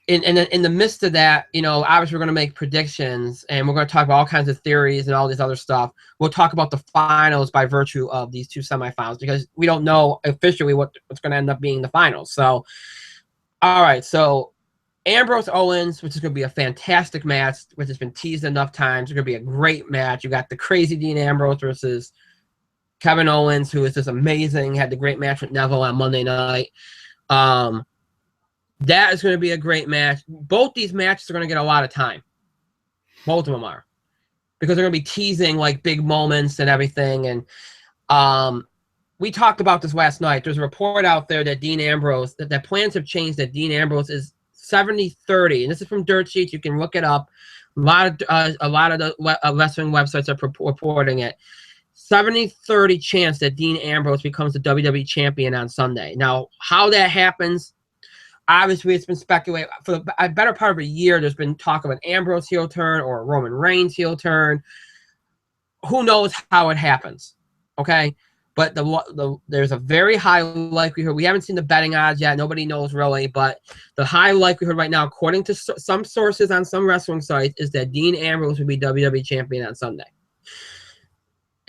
in the midst of that, you know, obviously we're going to make predictions and we're going to talk about all kinds of theories and all this other stuff. We'll talk about the finals by virtue of these two semifinals because we don't know officially what's going to end up being the finals. So, all right. So Ambrose Owens, which is going to be a fantastic match, which has been teased enough times. It's going to be a great match. You got the crazy Dean Ambrose versus Kevin Owens, who is just amazing. Had the great match with Neville on Monday night. That is going to be a great match. Both these matches are going to get a lot of time. Both of them are. Because they're going to be teasing like big moments and everything. And we talked about this last night. There's a report out there that Dean Ambrose, that plans have changed, that Dean Ambrose is 70-30. And this is from Dirt Sheets. You can look it up. A lot of the wrestling websites are reporting it. 70-30 chance that Dean Ambrose becomes the WWE champion on Sunday. Now, how that happens... Obviously, it's been speculated for a better part of a year. There's been talk of an Ambrose heel turn or a Roman Reigns heel turn. Who knows how it happens? Okay, but there's a very high likelihood. We haven't seen the betting odds yet. Nobody knows really, but the high likelihood right now, according to some sources on some wrestling sites, is that Dean Ambrose will be WWE champion on Sunday.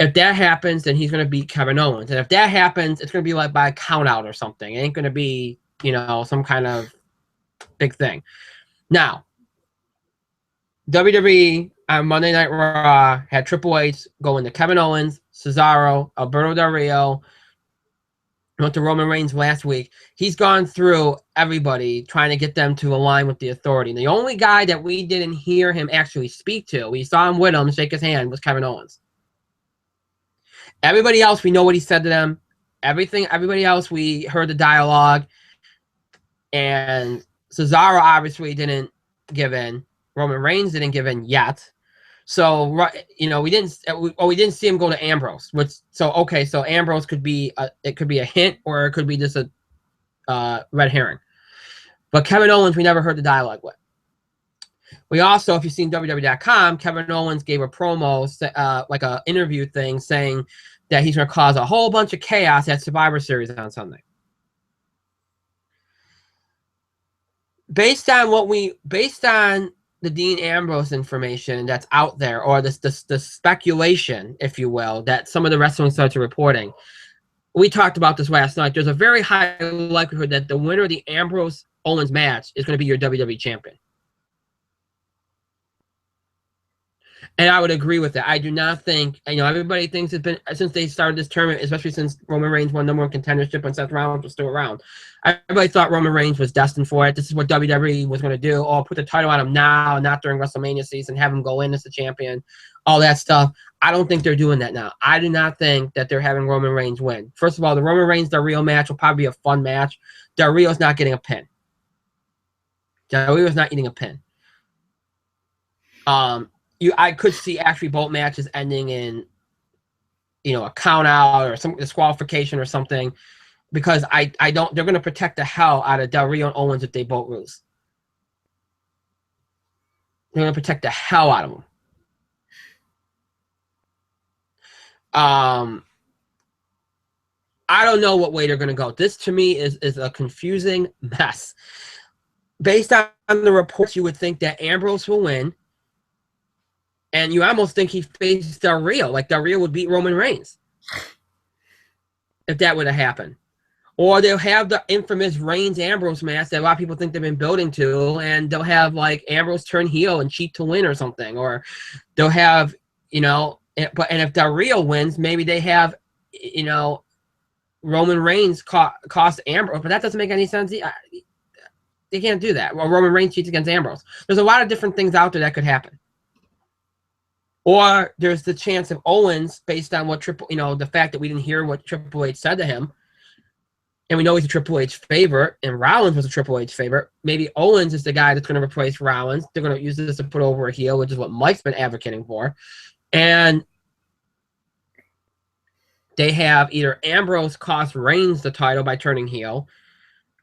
If that happens, then he's going to beat Kevin Owens, and if that happens, it's going to be like by a count out or something. It ain't going to be, you know, some kind of big thing. Now, WWE on Monday Night Raw had Triple H go into Kevin Owens, Cesaro, Alberto Del Rio, went to Roman Reigns last week. He's gone through everybody trying to get them to align with the Authority. And the only guy that we didn't hear him actually speak to, we saw him with him, shake his hand, was Kevin Owens. Everybody else, we know what he said to them. Everybody else, we heard the dialogue. And Cesaro obviously didn't give in. Roman Reigns didn't give in yet. So, you know, we didn't see him go to Ambrose. So Ambrose could be a hint or it could be just a red herring. But Kevin Owens, we never heard the dialogue with. We also, if you've seen WWE.com, Kevin Owens gave a promo, like an interview thing, saying that he's going to cause a whole bunch of chaos at Survivor Series on Sunday. Based on the Dean Ambrose information that's out there, or the speculation, if you will, that some of the wrestling sites are reporting, we talked about this last night. There's a very high likelihood that the winner of the Ambrose Owens match is going to be your WWE champion. And I would agree with that. I do not think, you know, everybody thinks it's been, since they started this tournament, especially since Roman Reigns won number one contendership when Seth Rollins was still around. Everybody thought Roman Reigns was destined for it. This is what WWE was going to do. Oh, put the title on him now, not during WrestleMania season, have him go in as the champion, all that stuff. I don't think they're doing that now. I do not think that they're having Roman Reigns win. First of all, the Roman Reigns Del Rio match will probably be a fun match. Del Rio's not getting a pin. Del Rio's not eating a pin. I could see actually both matches ending in, you know, a count out or some disqualification or something, because they're going to protect the hell out of Del Rio and Owens if they both lose. They're going to protect the hell out of them. I don't know what way they're going to go. This to me is a confusing mess. Based on the reports, you would think that Ambrose will win. And you almost think he faced Del Rio, like Del Rio would beat Roman Reigns if that would have happened. Or they'll have the infamous Reigns-Ambrose match that a lot of people think they've been building to, and they'll have like Ambrose turn heel and cheat to win or something. Or they'll have, you know, and if Del Rio wins, maybe they have, you know, Roman Reigns cost Ambrose, but that doesn't make any sense. They can't do that. Well, Roman Reigns cheats against Ambrose. There's a lot of different things out there that could happen. Or there's the chance of Owens, based on what the fact that we didn't hear what Triple H said to him, and we know he's a Triple H favorite, and Rollins was a Triple H favorite. Maybe Owens is the guy that's going to replace Rollins. They're going to use this to put over a heel, which is what Mike's been advocating for. And they have either Ambrose cost Reigns the title by turning heel,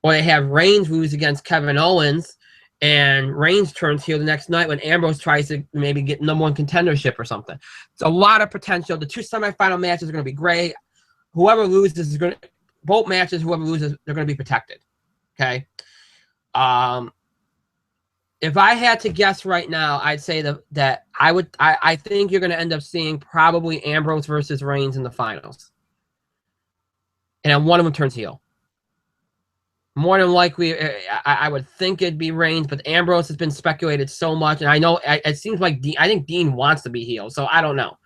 or they have Reigns lose against Kevin Owens, and Reigns turns heel the next night when Ambrose tries to maybe get #1 contendership or something. It's a lot of potential. The 2 semifinal matches are going to be great. Whoever loses is going to, both matches, whoever loses, they're going to be protected. Okay. If I had to guess right now, I'd say that I think you're going to end up seeing probably Ambrose versus Reigns in the finals. And then one of them turns heel. More than likely, I would think it'd be Reigns, but Ambrose has been speculated so much, and I know it seems like I think Dean wants to be heel, so I don't know.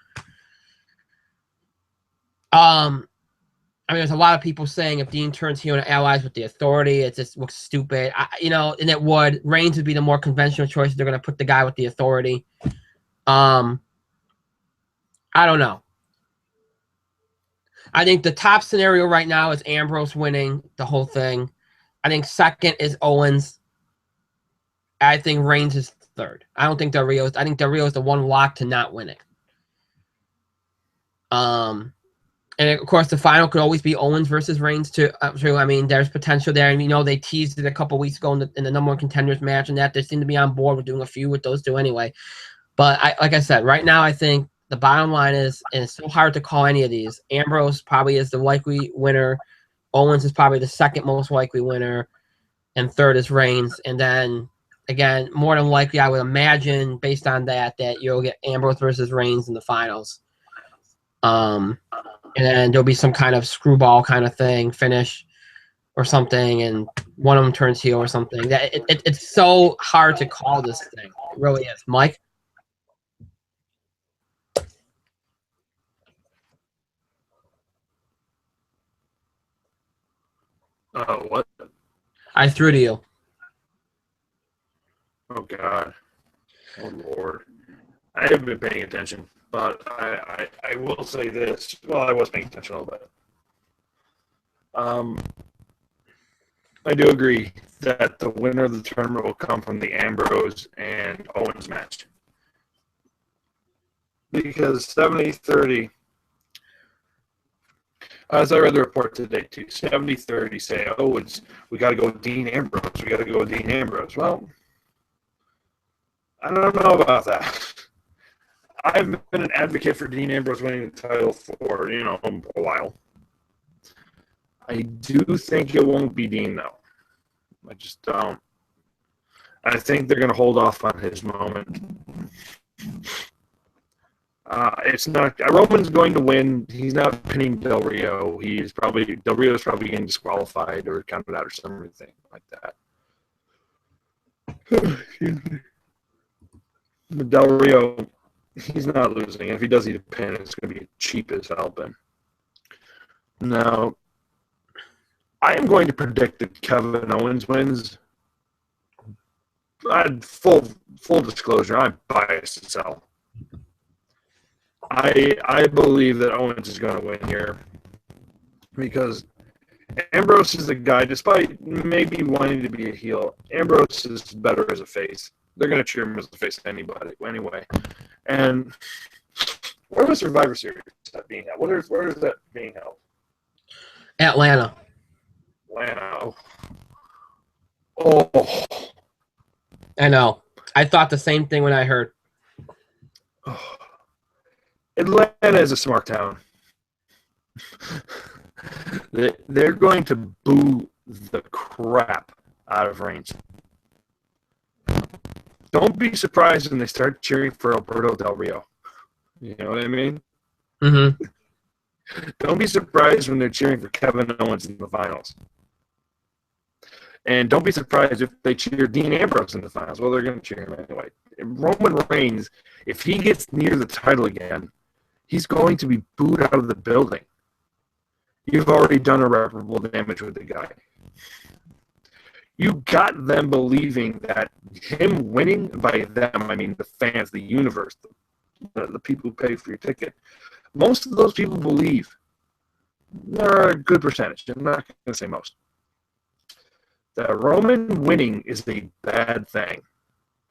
I mean, there's a lot of people saying if Dean turns heel and allies with the Authority, it just looks stupid. And it would. Reigns would be the more conventional choice. They're going to put the guy with the Authority. I don't know. I think the top scenario right now is Ambrose winning the whole thing. I think second is Owens. I think Reigns is third. I don't think Del Rio is. I think Del Rio is the one lock to not win it. And of course, the final could always be Owens versus Reigns too. I mean, there's potential there. And they teased it a couple weeks ago in the #1 contenders match, and that they seem to be on board with doing a few with those two anyway. But like I said, right now I think the bottom line is, and it's so hard to call any of these. Ambrose probably is the likely winner. Owens is probably the second most likely winner, and third is Reigns. And then, again, more than likely, I would imagine, based on that you'll get Ambrose versus Reigns in the finals. And then there'll be some kind of screwball kind of thing, finish or something, and one of them turns heel or something. It's so hard to call this thing. It really is. Mike? What? I threw to you. Oh, God. Oh, Lord. I haven't been paying attention, but I will say this. Well, I was paying attention a little bit. I do agree that the winner of the tournament will come from the Ambrose and Owens match. Because 70-30, as I read the report today too, 70-30 say, we got to go with Dean Ambrose. We got to go with Dean Ambrose. Well, I don't know about that. I've been an advocate for Dean Ambrose winning the title for, a while. I do think it won't be Dean, though. I just don't. I think they're going to hold off on his moment. It's not. Roman's going to win. He's not pinning Del Rio. Del Rio is probably getting disqualified or counted out or something like that. But Del Rio, he's not losing. If he does eat a pin, it's going to be cheap as hell pin. Now, I am going to predict that Kevin Owens wins. Full disclosure, I'm biased as hell. I believe that Owens is going to win here because Ambrose is the guy, despite maybe wanting to be a heel, Ambrose is better as a face. They're going to cheer him as a face anyway. And where was Survivor Series that being held? Where is that being held? Atlanta. Oh. I know. I thought the same thing when I heard. Oh. Atlanta is a smart town. They're going to boo the crap out of Reigns. Don't be surprised when they start cheering for Alberto Del Rio. You know what I mean? Mm-hmm. Don't be surprised when they're cheering for Kevin Owens in the finals. And don't be surprised if they cheer Dean Ambrose in the finals. Well, they're going to cheer him anyway. Roman Reigns, if he gets near the title again, he's going to be booed out of the building. You've already done irreparable damage with the guy. You got them believing that him winning, by them, I mean the fans, the universe, the people who pay for your ticket, most of those people believe, there are a good percentage, I'm not going to say most, that Roman winning is a bad thing.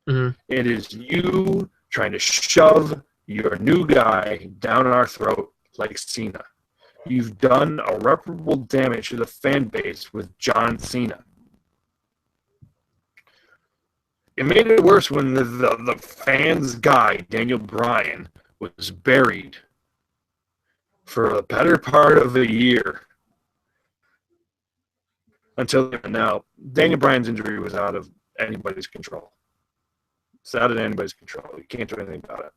Mm-hmm. It is you trying to shove your new guy down our throat like Cena. You've done irreparable damage to the fan base with John Cena. It made it worse when the fans' guy, Daniel Bryan, was buried for the better part of a year. Until now, Daniel Bryan's injury was out of anybody's control. It's out of anybody's control. You can't do anything about it.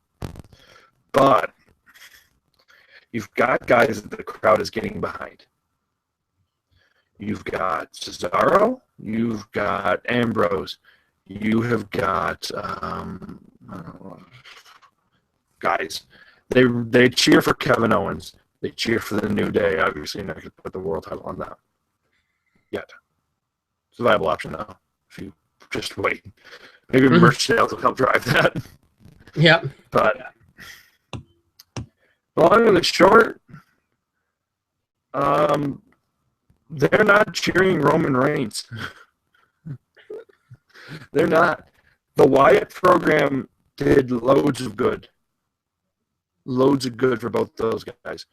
But you've got guys that the crowd is getting behind. You've got Cesaro. You've got Ambrose. You have got guys. They cheer for Kevin Owens. They cheer for the New Day. Obviously, you're not going to put the world title on that yet. It's a viable option, though, if you just wait. Maybe merch sales will help drive that. Yep. But long and the short, they're not cheering Roman Reigns. They're not. The Wyatt program did loads of good. Loads of good for both those guys.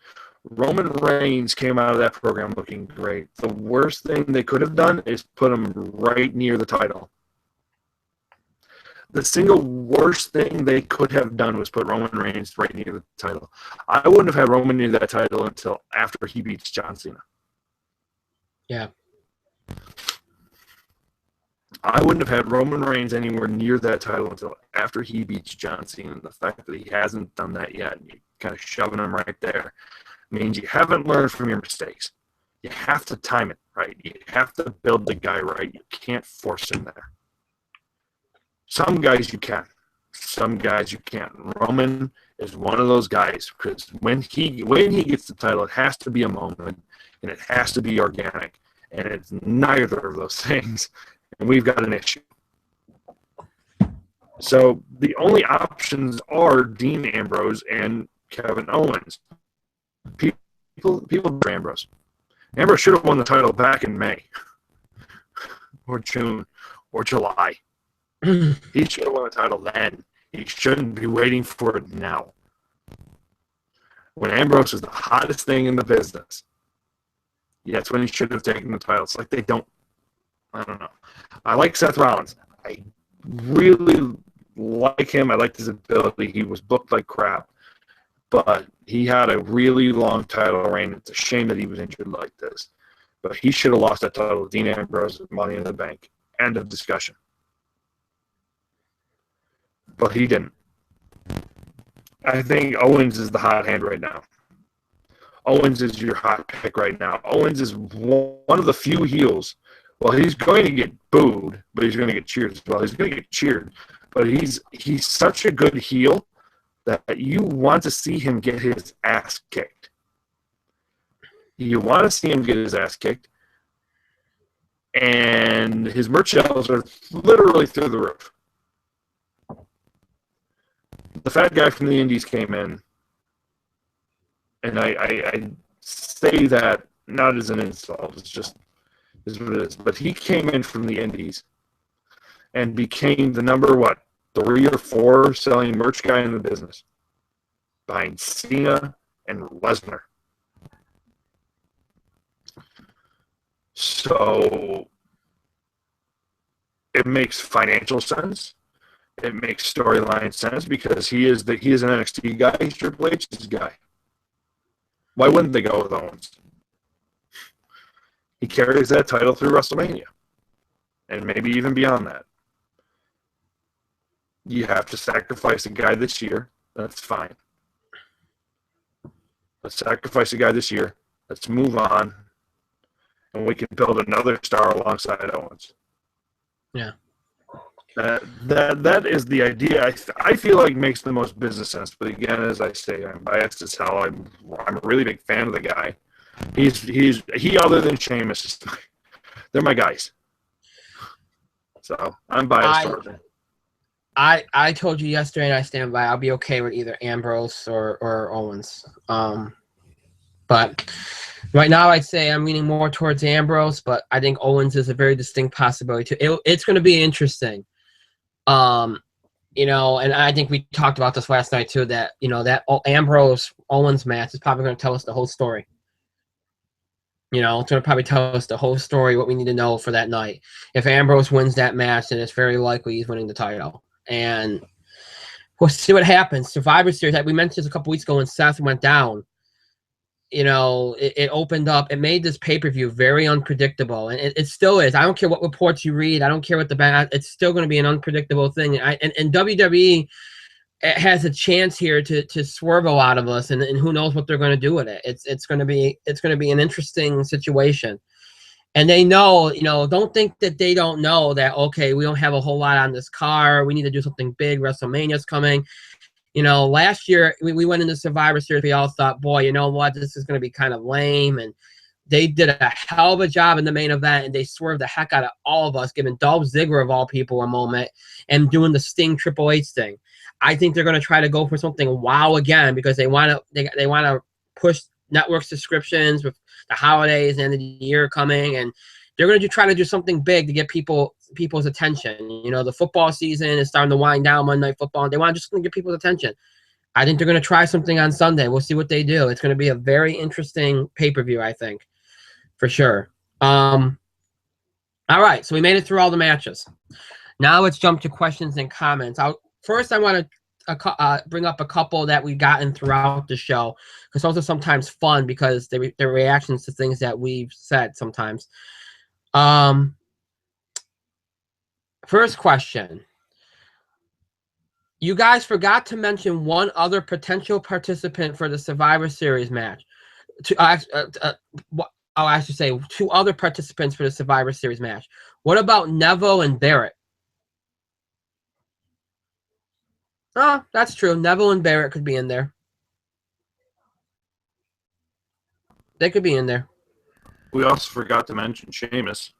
Roman Reigns came out of that program looking great. The worst thing they could have done is put him right near the title. The single worst thing they could have done was put Roman Reigns right near the title. I wouldn't have had Roman near that title until after he beats John Cena. Yeah. I wouldn't have had Roman Reigns anywhere near that title until after he beats John Cena. And the fact that he hasn't done that yet, and you're kind of shoving him right there, means you haven't learned from your mistakes. You have to time it right. You have to build the guy right. You can't force him there. Some guys you can. Some guys you can't. Roman is one of those guys because when he gets the title, it has to be a moment and it has to be organic. And it's neither of those things. And we've got an issue. So the only options are Dean Ambrose and Kevin Owens. People Ambrose. Ambrose should have won the title back in May or June or July. He should have won the title then. He shouldn't be waiting for it now. When Ambrose was the hottest thing in the business, that's when he should have taken the title. It's like they don't. I don't know. I like Seth Rollins. I really like him. I liked his ability. He was booked like crap. But he had a really long title reign. It's a shame that he was injured like this. But he should have lost that title to Dean Ambrose with Money in the Bank. End of discussion. But he didn't. I think Owens is the hot hand right now. Owens is your hot pick right now. Owens is one of the few heels. Well, he's going to get booed, but he's going to get cheered as well. He's going to get cheered. But he's such a good heel that you want to see him get his ass kicked. You want to see him get his ass kicked. And his merch sales are literally through the roof. The fat guy from the Indies came in, and I say that not as an insult. It's just is what it is. But he came in from the Indies and became the number, 3 or 4 selling merch guy in the business, behind Cena and Lesnar. So it makes financial sense. It makes storyline sense because he is an NXT guy. He's Triple H's guy. Why wouldn't they go with Owens? He carries that title through WrestleMania, and maybe even beyond that. You have to sacrifice a guy this year. That's fine. Let's sacrifice a guy this year. Let's move on, and we can build another star alongside Owens. Yeah. That is the idea. I feel like makes the most business sense. But again, as I say, I'm biased as hell. I'm a really big fan of the guy. He other than Sheamus, they're my guys. So I'm biased towards it. I told you yesterday, and I stand by. I'll be okay with either Ambrose or Owens. But right now, I'd say I'm leaning more towards Ambrose, but I think Owens is a very distinct possibility too. It's going to be interesting. And I think we talked about this last night too. That that Ambrose Owens match is probably going to tell us the whole story. You know, it's going to probably tell us the whole story, what we need to know for that night. If Ambrose wins that match, then it's very likely he's winning the title. And we'll see what happens. Survivor Series, like we mentioned this a couple weeks ago when Seth went down, you know, it opened up. It made this pay-per-view very unpredictable. And it still is. I don't care what reports you read. I don't care what it's still going to be an unpredictable thing. And WWE has a chance here to swerve a lot of us, and who knows what they're going to do with it. It's going to be an interesting situation. And they know, you know, don't think that they don't know that, okay, we don't have a whole lot on this card. We need to do something big. WrestleMania's coming. You know, last year we went into Survivor Series. We all thought, boy, you know what, this is going to be kind of lame. And they did a hell of a job in the main event, and they swerved the heck out of all of us, giving Dolph Ziggler, of all people, a moment, and doing the Sting Triple H thing. I think they're going to try to go for something wow again, because they want to push network subscriptions with the holidays and the year coming, and they're going to try to do something big to get people's attention. You know, the football season is starting to wind down, Monday Night Football, and they want to just get people's attention. I think they're going to try something on Sunday. We'll see what they do. It's going to be a very interesting pay-per-view, I think, for sure. All right, so we made it through all the matches. Now let's jump to questions and comments. First, I want to bring up a couple that we've gotten throughout the show, because those are sometimes fun because they're reactions to things that we've said sometimes. First question. You guys forgot to mention one other potential participant for the Survivor Series match. I'll actually say two other participants for the Survivor Series match. What about Neville and Barrett? Oh, that's true. Neville and Barrett could be in there. They could be in there. We also forgot to mention Sheamus.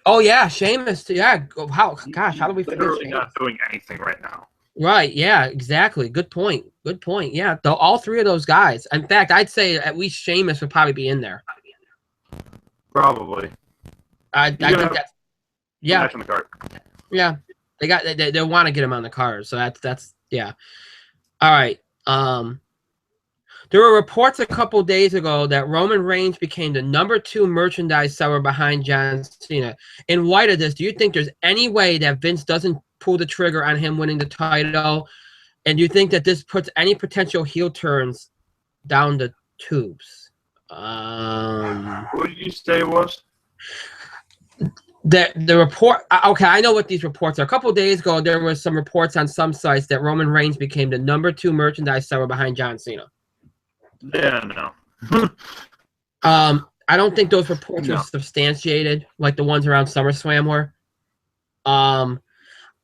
Oh yeah, Sheamus. Yeah. How do we forget? Literally not doing anything right now. Right. Yeah. Exactly. Good point. Good point. Yeah. All three of those guys. In fact, I'd say at least Sheamus would probably be in there. Probably. I think that's. Yeah. Match on the card. Yeah. They want to get him on the card, so that's yeah. All right. There were reports a couple days ago that Roman Reigns became the #2 merchandise seller behind John Cena. In light of this, do you think there's any way that Vince doesn't pull the trigger on him winning the title? And do you think that this puts any potential heel turns down the tubes? What did you say it was? The report. Okay, I know what these reports are. A couple days ago, there was some reports on some sites that Roman Reigns became the #2 merchandise seller behind John Cena. Yeah, no. I don't think those reports are substantiated like the ones around SummerSlam were.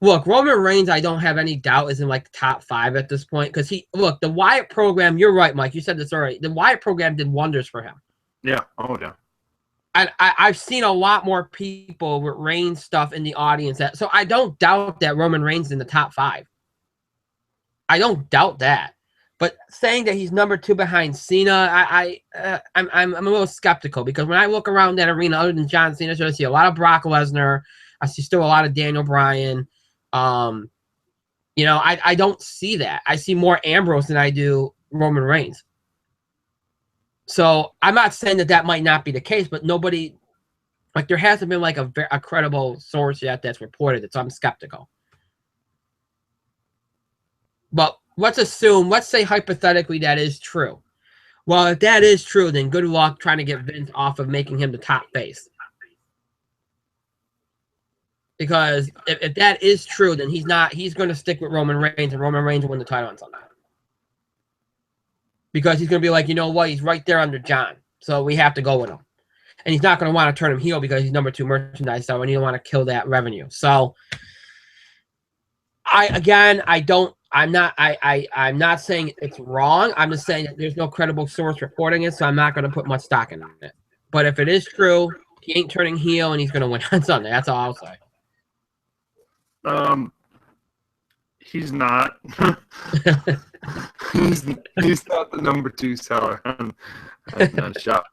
Look, Roman Reigns, I don't have any doubt is in like the top 5 at this point, because the Wyatt program. You're right, Mike. You said this already. The Wyatt program did wonders for him. Yeah. Oh yeah. And I've seen a lot more people with Reigns stuff in the audience. So I don't doubt that Roman Reigns is in the top 5. I don't doubt that. But saying that he's #2 behind Cena, I'm a little skeptical, because when I look around that arena, other than John Cena, I see a lot of Brock Lesnar. I see still a lot of Daniel Bryan. You know, I don't see that. I see more Ambrose than I do Roman Reigns. So I'm not saying that might not be the case, but nobody, like, there hasn't been like a credible source yet that's reported it. So I'm skeptical. But let's say hypothetically that is true. Well, if that is true, then good luck trying to get Vince off of making him the top face. Because if that is true, then he's going to stick with Roman Reigns, and Roman Reigns will win the title on Sunday. Because he's going to be like, you know what, he's right there under John, so we have to go with him. And he's not going to want to turn him heel because he's #2 merchandise, so, and you don't want to kill that revenue. So, I'm not saying it's wrong. I'm just saying that there's no credible source reporting it, so I'm not going to put much stock in it. But if it is true, he ain't turning heel, and he's going to win on Sunday. That's all I'll say. He's not. he's not the #2 seller on Shop.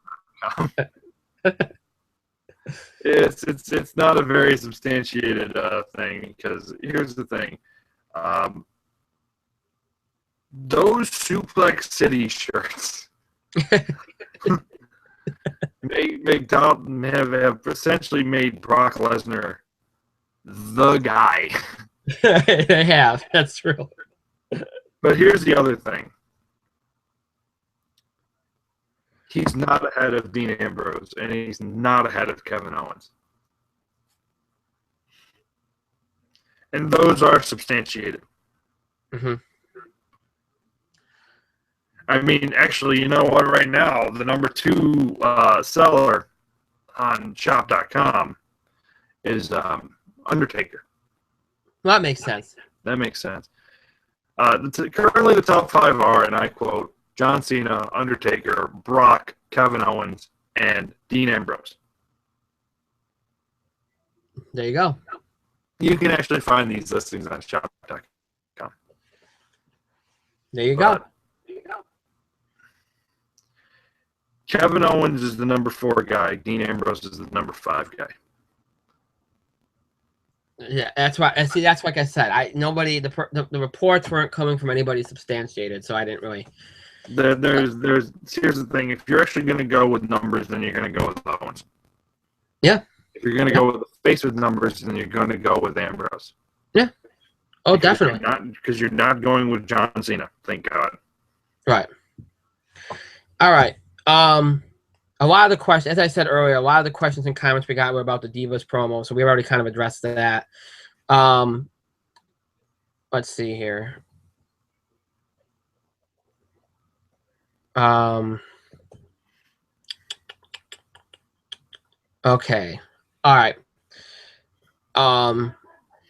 It's not a very substantiated thing, because here's the thing. Those Suplex City shirts have essentially made Brock Lesnar the guy. They have. That's true. But here's the other thing. He's not ahead of Dean Ambrose, and he's not ahead of Kevin Owens. And those are substantiated. Mm-hmm. I mean, actually, you know what? Right now, the number 2 seller on shop.com is Undertaker. Well, that makes sense. That makes sense. Currently, the top 5 are, and I quote, John Cena, Undertaker, Brock, Kevin Owens, and Dean Ambrose. There you go. You can actually find these listings on shop.com. There you go. Kevin Owens is the number 4 guy. Dean Ambrose is the number 5 guy. Yeah, that's why. And see, that's like I said. The reports weren't coming from anybody substantiated, so I didn't really. Here's the thing. If you're actually going to go with numbers, then you're going to go with Owens. Yeah. If you're going to go with the face with numbers, then you're going to go with Ambrose. Yeah. Oh, definitely. Because you're not going with John Cena. Thank God. Right. All right. A lot of the questions, as I said earlier, a lot of the questions and comments we got were about the Divas promo, so we've already kind of addressed that. Let's see here. Okay. All right.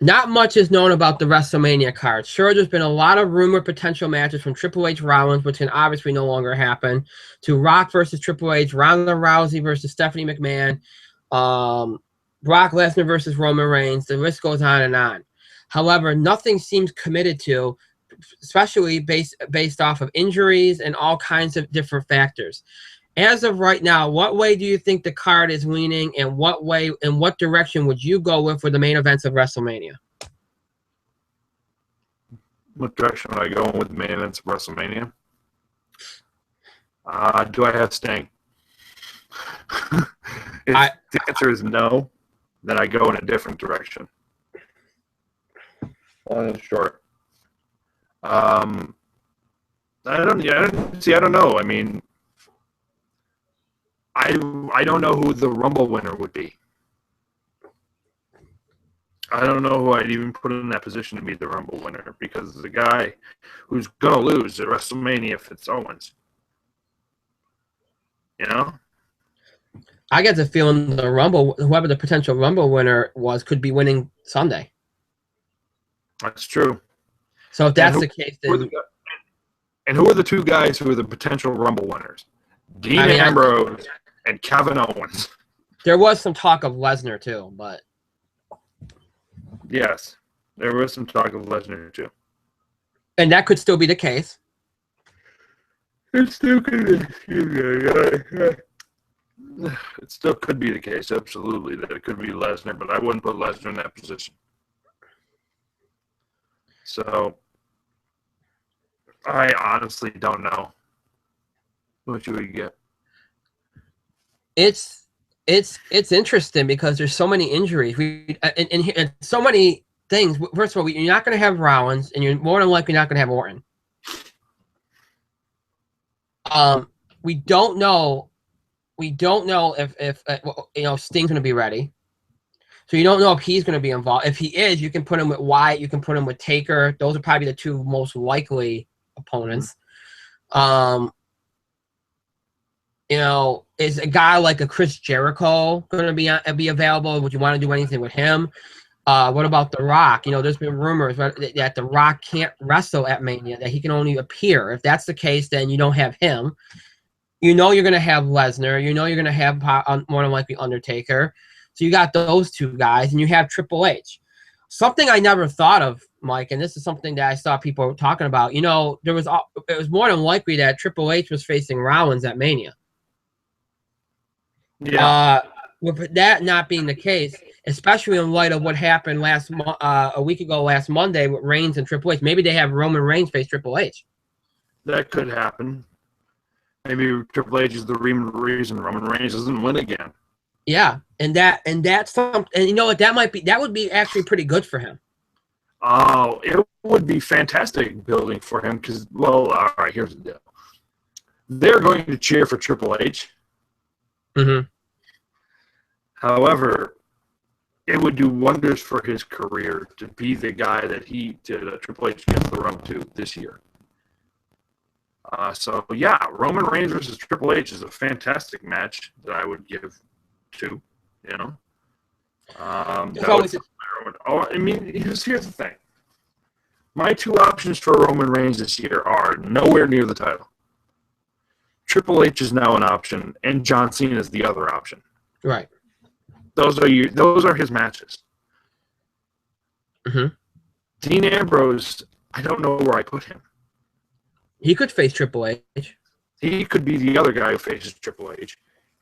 Not much is known about the WrestleMania card. Sure, there's been a lot of rumored potential matches from Triple H Rollins, which can obviously no longer happen, to Rock versus Triple H, Ronda Rousey versus Stephanie McMahon, Brock Lesnar versus Roman Reigns. The list goes on and on. However, nothing seems committed to, especially based off of injuries and all kinds of different factors. As of right now, what way do you think the card is leaning, and what direction would you go with for the main events of WrestleMania? What direction would I go with the main events of WrestleMania? Do I have Sting? If the answer is no, then I go in a different direction. Short. I don't know. I mean, I don't know who the Rumble winner would be. I don't know who I'd even put in that position to be the Rumble winner, because the guy who's going to lose at WrestleMania if it's Owens. You know? I get the feeling the Rumble, whoever the potential Rumble winner was, could be winning Sunday. That's true. So if that's the case, then... And who are the 2 guys who are the potential Rumble winners? Dean Ambrose and Kevin Owens. There was some talk of Lesnar too, but... Yes, there was some talk of Lesnar too. And that could still be the case. It still could be. It still could be the case, absolutely, that it could be Lesnar, but I wouldn't put Lesnar in that position. So, I honestly don't know. What should we get? It's interesting because there's so many injuries. And so many things. First of all, you're not going to have Rollins, and you're more than likely not going to have Orton. We don't know if Sting's going to be ready. So you don't know if he's going to be involved. If he is, you can put him with Wyatt. You can put him with Taker. Those are probably the 2 most likely opponents. Is a guy like a Chris Jericho going to be available? Would you want to do anything with him? What about The Rock? There's been rumors that The Rock can't wrestle at Mania, that he can only appear. If that's the case, then you don't have him. You're going to have Lesnar. You're going to have more than likely Undertaker. So you got those 2 guys, and you have Triple H. Something I never thought of, Mike, and this is something that I saw people talking about. It was more than likely that Triple H was facing Rollins at Mania. Yeah. With that not being the case, especially in light of what happened a week ago last Monday with Reigns and Triple H, maybe they have Roman Reigns face Triple H. That could happen. Maybe Triple H is the reason Roman Reigns doesn't win again. Yeah, and that's something. And you know what? That would be actually pretty good for him. Oh, it would be fantastic building for him because, well, all right, here's the deal. They're going to cheer for Triple H. Mm-hmm. However, it would do wonders for his career to be the guy that Triple H gets the run to this year. So, yeah, Roman Reigns versus Triple H is a fantastic match that I would give to, you know. I mean, here's the thing. My two options for Roman Reigns this year are nowhere near the title. Triple H is now an option, and John Cena is the other option. Right. Those are his matches. Mm-hmm. Dean Ambrose, I don't know where I put him. He could face Triple H. He could be the other guy who faces Triple H.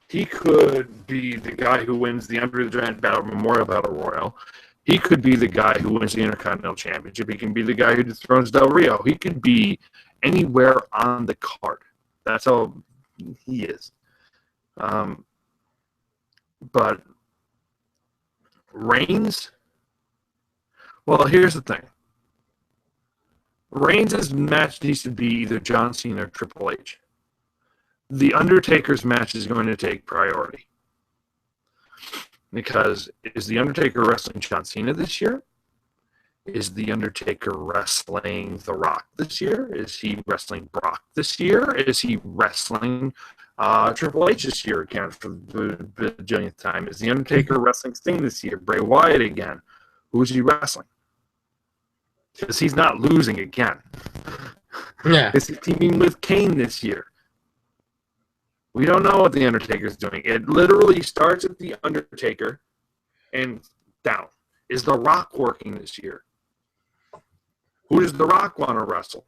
He could be the guy who wins the Andre the Giant Memorial Battle Royal. He could be the guy who wins the Intercontinental Championship. He can be the guy who dethrones Del Rio. He could be anywhere on the card. That's how he is. But Reigns, well, here's the thing. Reigns' match needs to be either John Cena or Triple H. The Undertaker's match is going to take priority. Because is The Undertaker wrestling John Cena this year? Is The Undertaker wrestling The Rock this year? Is he wrestling Brock this year? Is he wrestling Triple H this year again for the bajillionth time? Is The Undertaker wrestling Sting this year? Bray Wyatt again? Who's he wrestling? Because he's not losing again. Yeah. Is he teaming with Kane this year? We don't know what The Undertaker's doing. It literally starts at The Undertaker and down. Is The Rock working this year? Who does The Rock want to wrestle?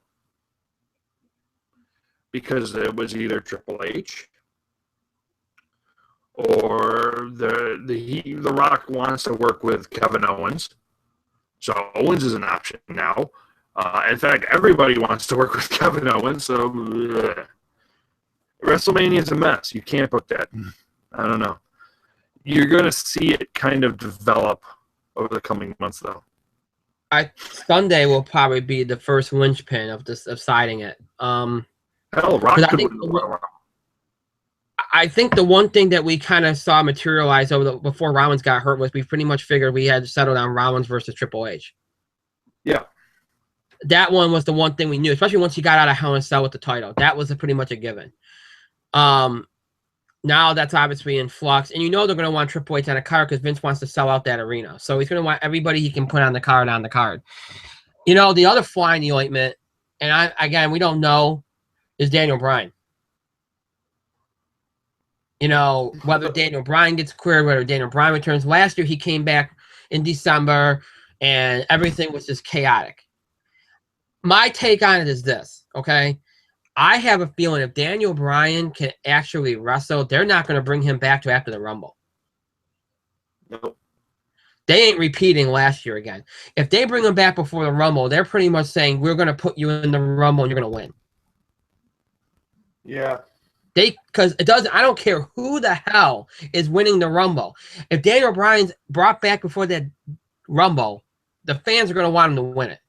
Because it was either Triple H or the Rock wants to work with Kevin Owens. So Owens is an option now. In fact, everybody wants to work with Kevin Owens. So WrestleMania is a mess. You can't put that. I don't know. You're going to see it kind of develop over the coming months, though. Sunday will probably be the first linchpin of deciding it. Hell, Rock could win the Royal Rumble. I think the one thing that we kind of saw materialize before Rollins got hurt was we pretty much figured we had settled on Rollins versus Triple H. Yeah. That one was the one thing we knew, especially once he got out of Hell in a Cell with the title. That was pretty much a given. Now that's obviously in flux, and you know they're going to want Triple H on a card because Vince wants to sell out that arena. So he's going to want everybody he can put on the card. You know, the other fly in the ointment, and we don't know, is Daniel Bryan. You know, whether Daniel Bryan gets cleared, whether Daniel Bryan returns. Last year he came back in December, and everything was just chaotic. My take on it is this, okay? I have a feeling if Daniel Bryan can actually wrestle, they're not going to bring him back to after the Rumble. Nope. They ain't repeating last year again. If they bring him back before the Rumble, they're pretty much saying, we're going to put you in the Rumble and you're going to win. Yeah. Because it doesn't, I don't care who the hell is winning the Rumble. If Daniel Bryan's brought back before that Rumble, the fans are going to want him to win it.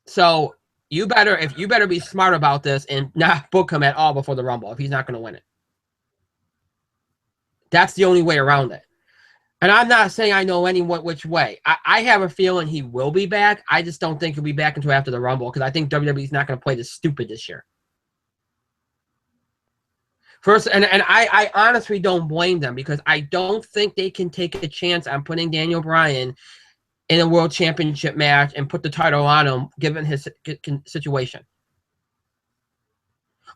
So you better be smart about this and not book him at all before the Rumble if he's not going to win it. That's the only way around it. And I'm not saying I know which way. I have a feeling he will be back. I just don't think he'll be back until after the Rumble because I think WWE's not going to play this stupid this year. First, and I honestly don't blame them because I don't think they can take a chance on putting Daniel Bryan in a world championship match and put the title on him given his situation.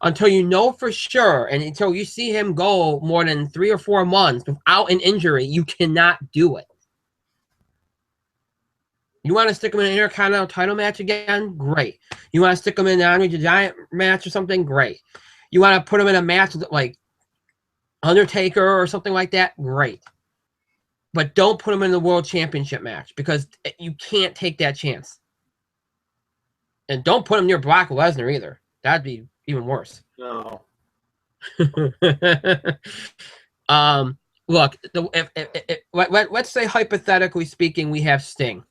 Until you know for sure and until you see him go more than 3 or 4 months without an injury, you cannot do it. You want to stick him in an Intercontinental title match again? Great. You want to stick him in an Andre the Giant match or something? Great. You want to put him in a match like Undertaker or something like that? Great. But don't put him in the World Championship match because you can't take that chance. And don't put him near Brock Lesnar either. That'd be even worse. No. Look, let's say hypothetically speaking, we have Sting.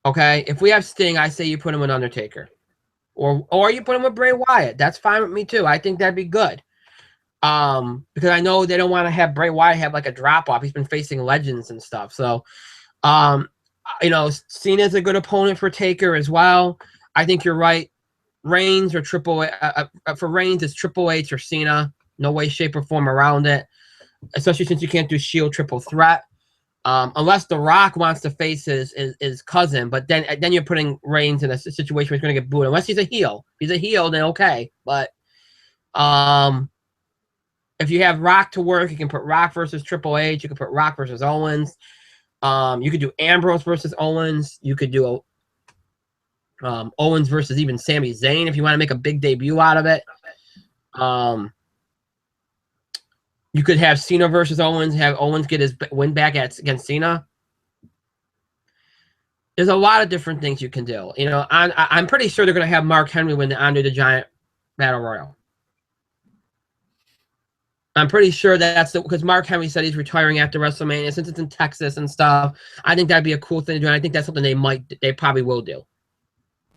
Okay, if we have Sting, I say you put him with Undertaker, or you put him with Bray Wyatt. That's fine with me too. I think that'd be good. Because I know they don't want to have Bray Wyatt have like a drop off. He's been facing legends and stuff. So, you know, Cena's a good opponent for Taker as well. I think you're right. Reigns or Triple H, for Reigns, it's Triple H or Cena. No way, shape, or form around it. Especially since you can't do Shield triple threat, unless The Rock wants to face his cousin. But then you're putting Reigns in a situation where he's going to get booed. Unless he's a heel. If he's a heel, then okay. But if you have Rock to work, you can put Rock versus Triple H. You can put Rock versus Owens. You could do Ambrose versus Owens. You could do Owens versus even Sami Zayn if you want to make a big debut out of it. You could have Cena versus Owens, have Owens get his win back against Cena. There's a lot of different things you can do. You know, I'm pretty sure they're going to have Mark Henry win the Andre the Giant Battle Royal. I'm pretty sure that's because Mark Henry said he's retiring after WrestleMania since it's in Texas and stuff. I think that'd be a cool thing to do, and I think that's something they probably will do,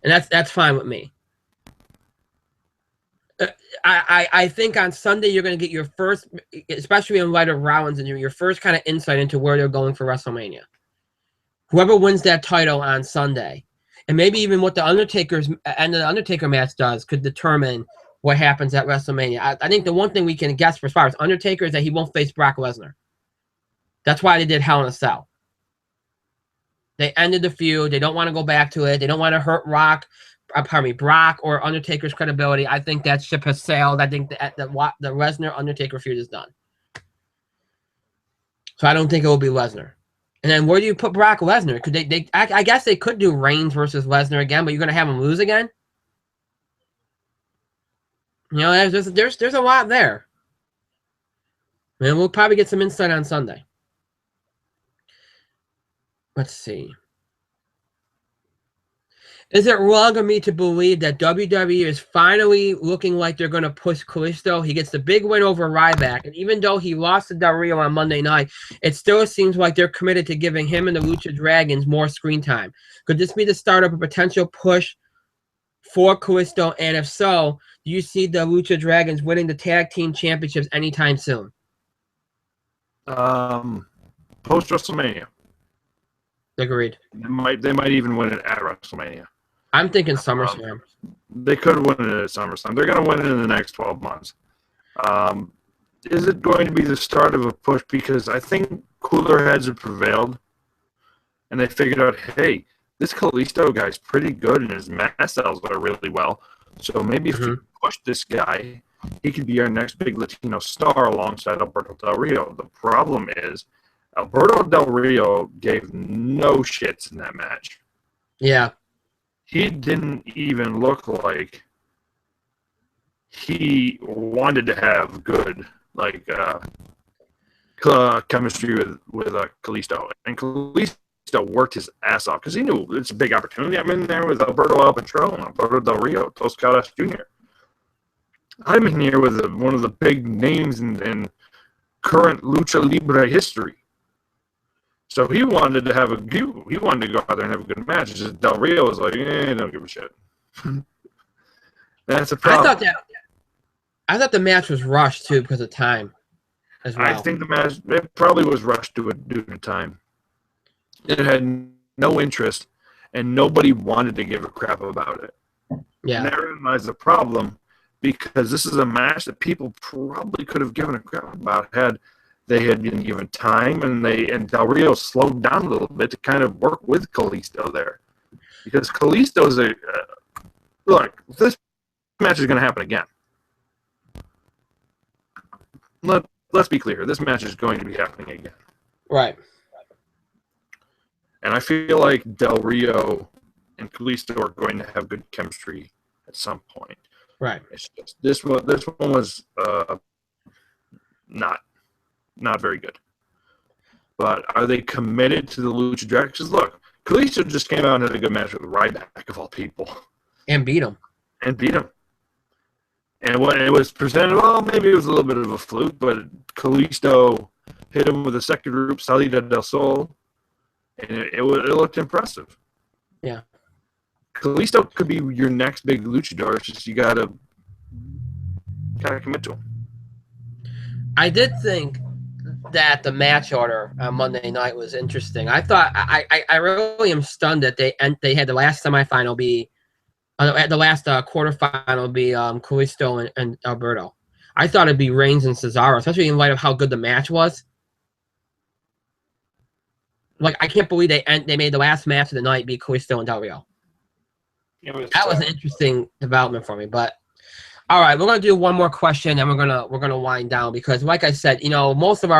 and that's fine with me. I think on Sunday you're going to get your first, especially in light of Rollins, and your first kind of insight into where they're going for WrestleMania. Whoever wins that title on Sunday, and maybe even what the Undertaker's end of the Undertaker match does, could determine what happens at WrestleMania. I think the one thing we can guess for as far as Undertaker is that he won't face Brock Lesnar. That's why they did Hell in a Cell. They ended the feud. They don't want to go back to it. They don't want to hurt Brock or Undertaker's credibility. I think that ship has sailed. I think the Lesnar-Undertaker feud is done. So I don't think it will be Lesnar. And then where do you put Brock Lesnar? Could I guess they could do Reigns versus Lesnar again, but you're going to have him lose again? You know, there's a lot there. And we'll probably get some insight on Sunday. Let's see. Is it wrong of me to believe that WWE is finally looking like they're going to push Kalisto? He gets the big win over Ryback, and even though he lost to Del Rio on Monday night, it still seems like they're committed to giving him and the Lucha Dragons more screen time. Could this be the start of a potential push for Kalisto? And if so, do you see the Lucha Dragons winning the tag team championships anytime soon? Post WrestleMania. Agreed. They might even win it at WrestleMania. I'm thinking SummerSlam. They could win it at SummerSlam. They're going to win it in the next 12 months. Is it going to be the start of a push? Because I think cooler heads have prevailed, and they figured out, hey, this Kalisto guy's pretty good, and his mask sells are really well. So maybe if we push this guy, he could be our next big Latino star alongside Alberto Del Rio. The problem is Alberto Del Rio gave no shits in that match. Yeah. He didn't even look like he wanted to have good chemistry with Kalisto. And Kalisto worked his ass off because he knew it's a big opportunity. I'm in there with Alberto El Patron, Alberto Del Rio, Dos Caras Jr. I'm in here with one of the big names in current Lucha Libre history. So he wanted to have he wanted to go out there and have a good match. It's just Del Rio was like, don't give a shit. That's a problem. I thought the match was rushed too because of time as well. I think the match probably was rushed due to time. It had no interest, and nobody wanted to give a crap about it. Yeah. And therein lies the problem, because this is a match that people probably could have given a crap about had they had been given time, and Del Rio slowed down a little bit to kind of work with Kalisto there. Because Kalisto's look, this match is going to happen again. Let's be clear. This match is going to be happening again. Right. And I feel like Del Rio and Kalisto are going to have good chemistry at some point. Right. It's just, this one was not very good. But are they committed to the Lucha Dragons? Look, Kalisto just came out and had a good match with Ryback, of all people. And beat him. and beat him. And when it was presented, well, maybe it was a little bit of a fluke, but Kalisto hit him with a second group, Salida del Sol, and it looked impressive. Yeah. Kalisto could be your next big luchador. It's just you gotta commit to him. I did think that the match order on Monday night was interesting. I thought I really am stunned that they had the last semifinal be the last quarterfinal be Kalisto and Alberto. I thought it'd be Reigns and Cesaro, especially in light of how good the match was. Like, I can't believe they made the last match of the night be Kalisto and Del Rio. That was an interesting development for me. But all right, we're gonna do one more question, and we're gonna wind down because, like I said, most of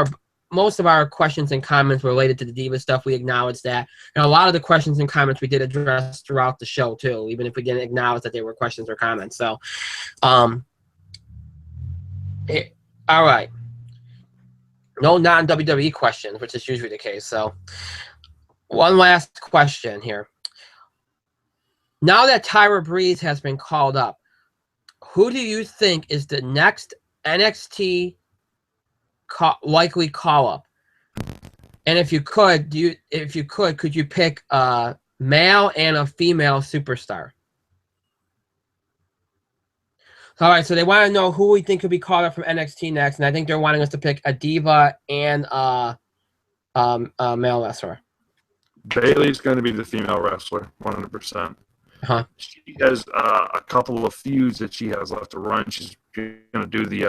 our questions and comments related to the Diva stuff. We acknowledge that, and a lot of the questions and comments we did address throughout the show too, even if we didn't acknowledge that they were questions or comments. So, all right. No non-WWE questions, which is usually the case. So, one last question here. Now that Tyra Breeze has been called up, who do you think is the next NXT likely call-up? And if you could, could you pick a male and a female superstar? All right, so they want to know who we think could be called up from NXT next, and I think they're wanting us to pick a diva and a male wrestler. Bayley's going to be the female wrestler, 100%. Huh. She has a couple of feuds that she has left to run. She's going to do the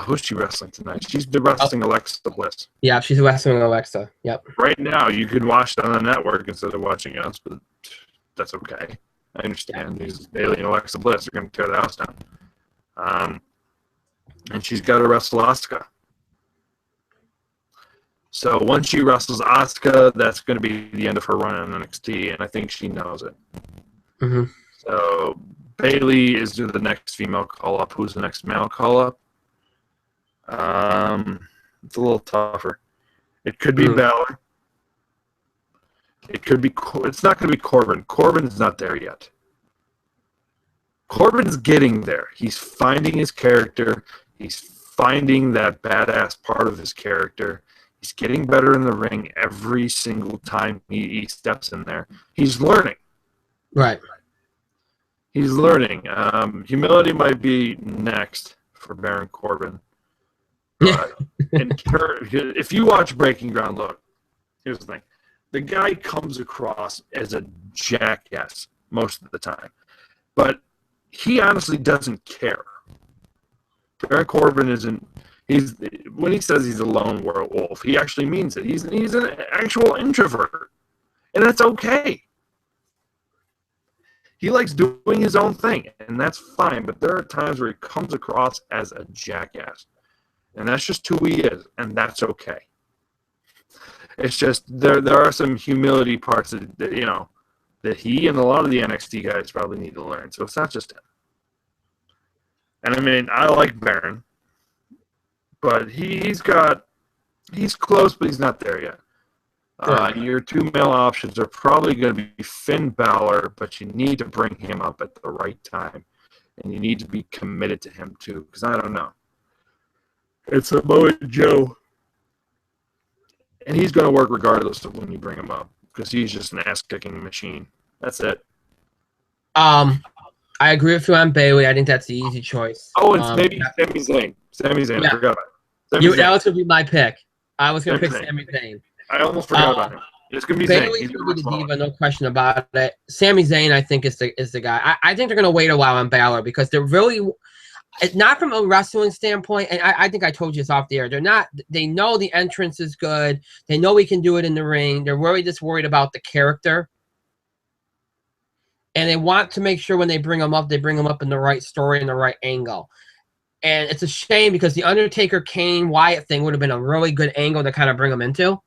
who's she wrestling tonight? She's wrestling Alexa Bliss. Yeah, she's wrestling Alexa. Yep. Right now, you could watch it on the network instead of watching us, but that's okay. I understand. These Bayley and Alexa Bliss are going to tear the house down. And she's got to wrestle Asuka. So once she wrestles Asuka, that's going to be the end of her run in NXT, and I think she knows it. Mm-hmm. So Bayley is the next female call-up. Who's the next male call-up? It's a little tougher. It could be Balor. It could be. It's not going to be Corbin. Corbin's not there yet. Corbin's getting there. He's finding his character. He's finding that badass part of his character. He's getting better in the ring every single time he steps in there. He's learning. Right. He's learning. Humility might be next for Baron Corbin. If you watch Breaking Ground, look, here's the thing. The guy comes across as a jackass most of the time. But he honestly doesn't care. Baron Corbin isn't. When he says he's a lone wolf, he actually means it. He's an actual introvert, and that's okay. He likes doing his own thing, and that's fine. But there are times where he comes across as a jackass, and that's just who he is, and that's okay. It's just there are some humility parts that he and a lot of the NXT guys probably need to learn. So it's not just him. And I mean, I like Baron. But he's close, but he's not there yet. Your two male options are probably going to be Finn Balor, but you need to bring him up at the right time. And you need to be committed to him, too, because I don't know. It's Samoa Joe. And he's going to work regardless of when you bring him up, because he's just an ass-kicking machine. That's it. I agree with you on Bayley. I think that's the easy choice. Oh, it's maybe Sami Zayn. Sami Zayn, yeah. I forgot about it. That would be my pick. I was going to pick Sami Zayn. I almost forgot about him. It's going to be Bayley's going to be the diva, no question about it. Sami Zayn, I think, is the guy. I think they're going to wait a while on Balor because they're really, not from a wrestling standpoint, and I think I told you this off the air. They know the entrance is good. They know we can do it in the ring. They're really just worried about the character. And they want to make sure when they bring him up, they bring him up in the right story and the right angle. And it's a shame because the Undertaker, Kane, Wyatt thing would have been a really good angle to kind of bring him into.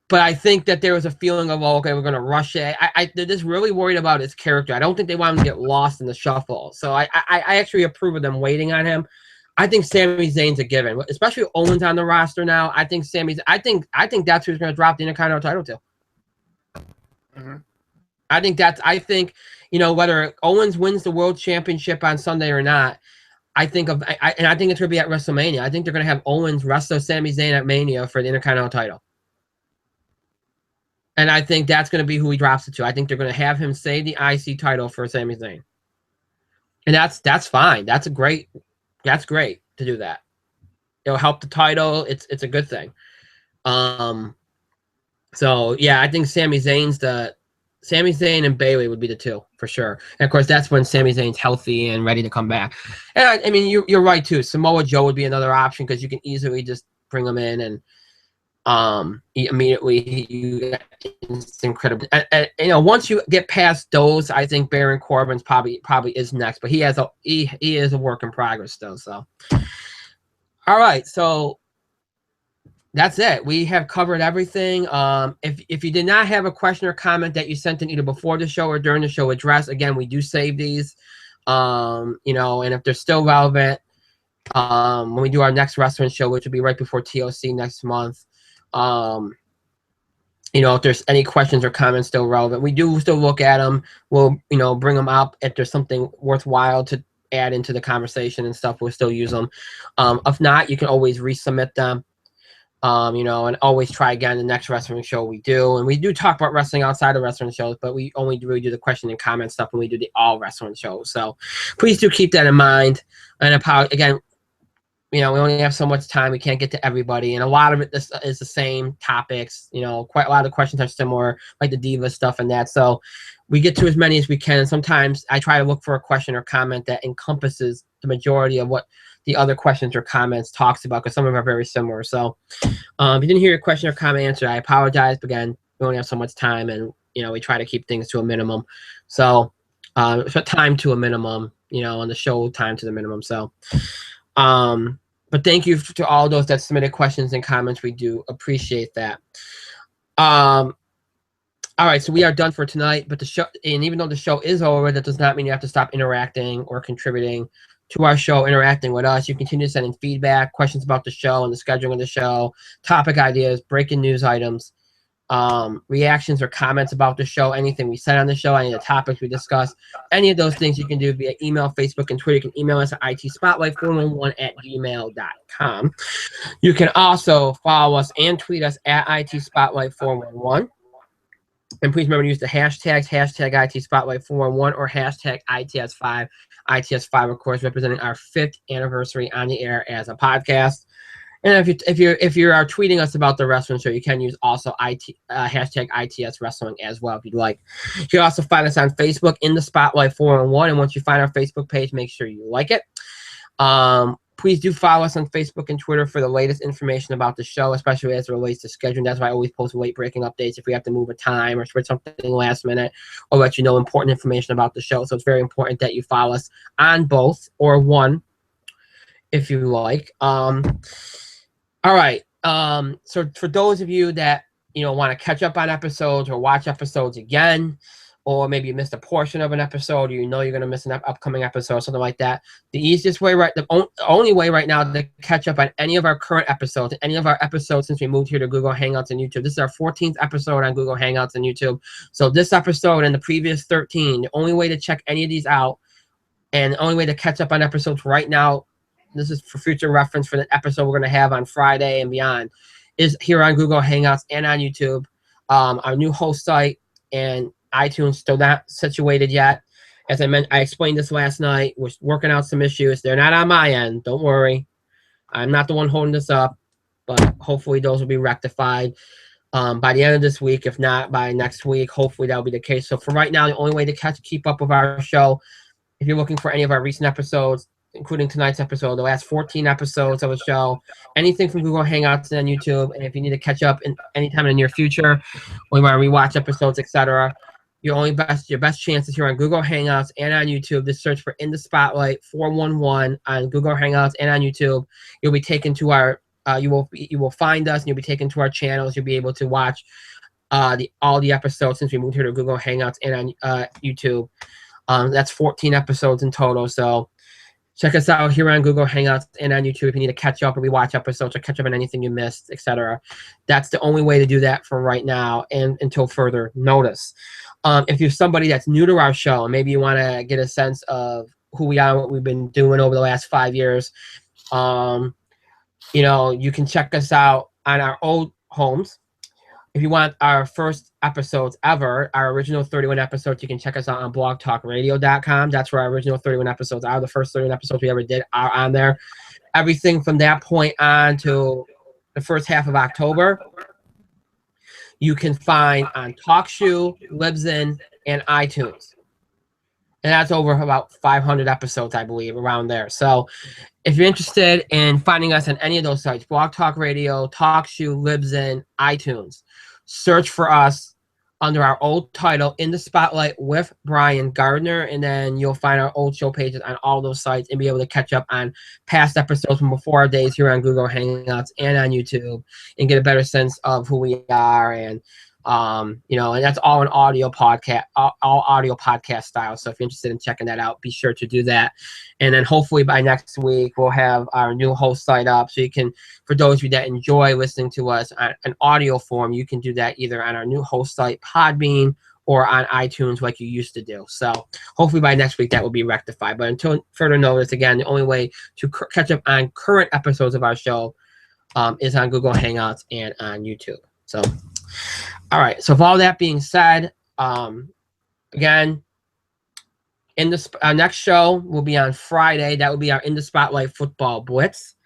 But I think that there was a feeling of, okay, we're going to rush it. They're just really worried about his character. I don't think they want him to get lost in the shuffle. So I actually approve of them waiting on him. I think Sami Zayn's a given, especially Owens on the roster now. I think I think that's who's going to drop the Intercontinental title to. Mm-hmm. I think whether Owens wins the world championship on Sunday or not, I think it's going to be at WrestleMania. I think they're going to have Owens wrestle Sami Zayn at Mania for the Intercontinental title. And I think that's going to be who he drops it to. I think they're going to have him save the IC title for Sami Zayn. And that's fine. That's great to do that. It'll help the title. It's a good thing. So yeah, I think Sami Zayn and Bayley would be the two for sure. And of course, that's when Sami Zayn's healthy and ready to come back. And I mean, you're right too. Samoa Joe would be another option because you can easily just bring him in and immediately it's incredible. And, once you get past those, I think Baron Corbin's probably is next, but he is a work in progress still. So, all right, so that's it. We have covered everything. If you did not have a question or comment that you sent in either before the show or during the show address, again, we do save these. And if they're still relevant, when we do our next wrestling show, which will be right before TLC next month. If there's any questions or comments still relevant, we do still look at them. We'll, bring them up if there's something worthwhile to add into the conversation and stuff. We'll still use them. If not, you can always resubmit them. And always try again the next wrestling show we do. And we do talk about wrestling outside of wrestling shows, but we only really do the question and comment stuff when we do the all wrestling shows. So please do keep that in mind. And again, we only have so much time. We can't get to everybody. And a lot of it is the same topics. Quite a lot of the questions are similar, like the Diva stuff and that. So we get to as many as we can. And sometimes I try to look for a question or comment that encompasses the majority of what the other questions or comments talks about, because some of them are very similar. So if you didn't hear your question or comment answered, I apologize. But again, we only have so much time, and, we try to keep things to a minimum. So time to a minimum, and the show time to the minimum. So but thank you to all those that submitted questions and comments. We do appreciate that. All right, so we are done for tonight. But the show, and even though the show is over, that does not mean you have to stop interacting or contributing to our show, interacting with us. You continue sending feedback, questions about the show and the scheduling of the show, topic ideas, breaking news items, reactions or comments about the show, anything we said on the show, any of the topics we discussed, any of those things you can do via email, Facebook, and Twitter. You can email us at itspotlight411@gmail.com. You can also follow us and tweet us at itspotlight411. And please remember to use the hashtags, hashtag itspotlight411 or hashtag ITS5. ITS5, of course, representing our 5th anniversary on the air as a podcast. And if you are tweeting us about the wrestling show, you can use also hashtag ITS Wrestling as well if you'd like. You can also find us on Facebook in the Spotlight 411. And once you find our Facebook page, make sure you like it. Please do follow us on Facebook and Twitter for the latest information about the show, especially as it relates to scheduling. That's why I always post late-breaking updates if we have to move a time or switch something last minute, or let you know important information about the show. So it's very important that you follow us on both, or one, if you like. All right. So for those of you that want to catch up on episodes or watch episodes again, or maybe you missed a portion of an episode, or you're going to miss an upcoming episode or something like that, the easiest way, the only way right now to catch up on any of our current episodes, any of our episodes since we moved here to Google Hangouts and YouTube. This is our 14th episode on Google Hangouts and YouTube. So this episode and the previous 13, the only way to check any of these out, and the only way to catch up on episodes right now, this is for future reference for the episode we're going to have on Friday and beyond, is here on Google Hangouts and on YouTube. Our new host site and iTunes still not situated yet. As I mentioned, I explained this last night. We're working out some issues. They're not on my end. Don't worry. I'm not the one holding this up, but hopefully those will be rectified by the end of this week. If not, by next week, hopefully that'll be the case. So for right now, the only way to keep up with our show, if you're looking for any of our recent episodes, including tonight's episode, the last 14 episodes of the show, anything from Google Hangouts and on YouTube, and if you need to catch up anytime in the near future, or you want to rewatch episodes, etc., your best chances here on Google Hangouts and on YouTube. Just search for In the Spotlight 411 on Google Hangouts and on YouTube. You'll be taken to our you will find us, and you'll be taken to our channels. You'll be able to watch all the episodes since we moved here to Google Hangouts and on YouTube. That's 14 episodes in total. So Check us out here on Google Hangouts and on YouTube if you need to catch up or rewatch episodes or catch up on anything you missed, etc. That's the only way to do that for right now and until further notice. If you're somebody that's new to our show and maybe you want to get a sense of who we are, what we've been doing over the last 5 years, you know, you can check us out on our old homes. If you want our first episodes ever, our original 31 episodes, you can check us out on blogtalkradio.com. That's where our original 31 episodes are. The first 31 episodes we ever did are on there. Everything from that point on to the first half of October, you can find on TalkShoe, Libsyn, and iTunes. And that's over about 500 episodes, I believe, around there. So if you're interested in finding us on any of those sites, Blog Talk Radio, TalkShoe, Libsyn, iTunes, search for us under our old title, In the Spotlight with Brian Gardner, and then you'll find our old show pages on all those sites and be able to catch up on past episodes from before our days here on Google Hangouts and on YouTube and get a better sense of who we are. And you know, and that's all an audio podcast, all audio podcast style. So if you're interested in checking that out, be sure to do that. And then hopefully by next week, we'll have our new host site up. So you can, for those of you that enjoy listening to us on an audio form, you can do that either on our new host site, Podbean, or on iTunes like you used to do. So hopefully by next week, that will be rectified. But until further notice, again, the only way to catch up on current episodes of our show is on Google Hangouts and on YouTube. So, all right. So, with all that being said, again, our next show will be on Friday. That will be our In the Spotlight Football Blitz.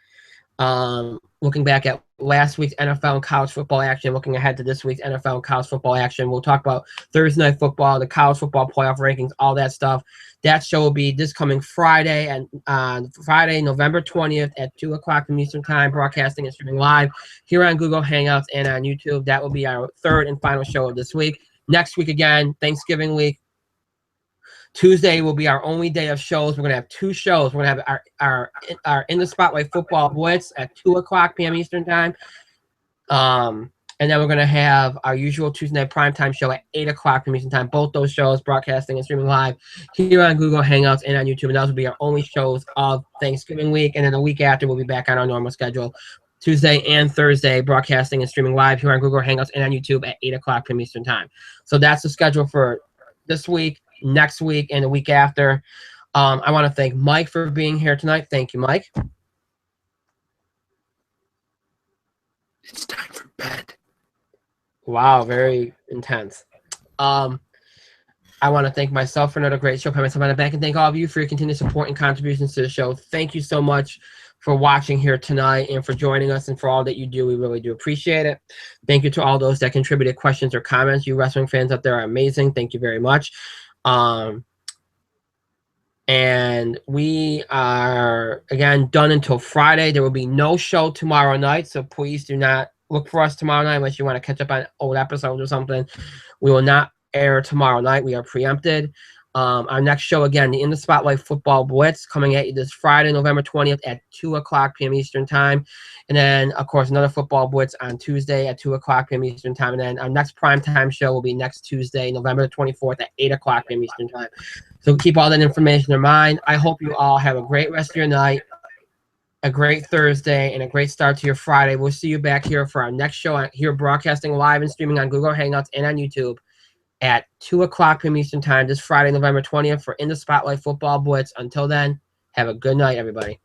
Looking back at last week's NFL and college football action, looking ahead to this week's NFL and college football action. We'll talk about Thursday Night Football, the college football playoff rankings, all that stuff. That show will be this coming Friday, and on Friday, November 20th at 2 o'clock Eastern Time, broadcasting and streaming live here on Google Hangouts and on YouTube. That will be our third and final show of this week. Next week, again, Thanksgiving week. Tuesday will be our only day of shows. We're going to have 2 shows. We're going to have our In the Spotlight Football Blitz at 2 o'clock p.m. Eastern Time. And then we're going to have our usual Tuesday night primetime show at 8 o'clock p.m. Eastern Time. Both those shows broadcasting and streaming live here on Google Hangouts and on YouTube. And those will be our only shows of Thanksgiving week. And then the week after, we'll be back on our normal schedule. Tuesday and Thursday, broadcasting and streaming live here on Google Hangouts and on YouTube at 8 o'clock p.m. Eastern Time. So that's the schedule for this week, next week, and the week after. I want to thank Mike for being here tonight. Thank you, Mike. It's time for bed. Wow, very intense. I want to thank myself for another great show. Pat myself on the back and thank all of you for your continued support and contributions to the show. Thank you so much for watching here tonight and for joining us and for all that you do. We really do appreciate it. Thank you to all those that contributed questions or comments. You wrestling fans out there are amazing. Thank you very much. And we are, again, done until Friday. There will be no show tomorrow night, so please do not look for us tomorrow night unless you want to catch up on old episodes or something. We will not air tomorrow night. We are preempted. Our next show, again, the In the Spotlight Football Blitz, coming at you this Friday, November 20th at 2 o'clock p.m. Eastern Time. And then, of course, another Football Blitz on Tuesday at 2 o'clock p.m. Eastern Time. And then our next primetime show will be next Tuesday, November 24th at 8 o'clock p.m. Eastern Time. So keep all that information in mind. I hope you all have a great rest of your night, a great Thursday, and a great start to your Friday. We'll see you back here for our next show here broadcasting live and streaming on Google Hangouts and on YouTube at 2 o'clock p.m. Eastern Time this Friday, November 20th for In the Spotlight Football Blitz. Until then, have a good night, everybody.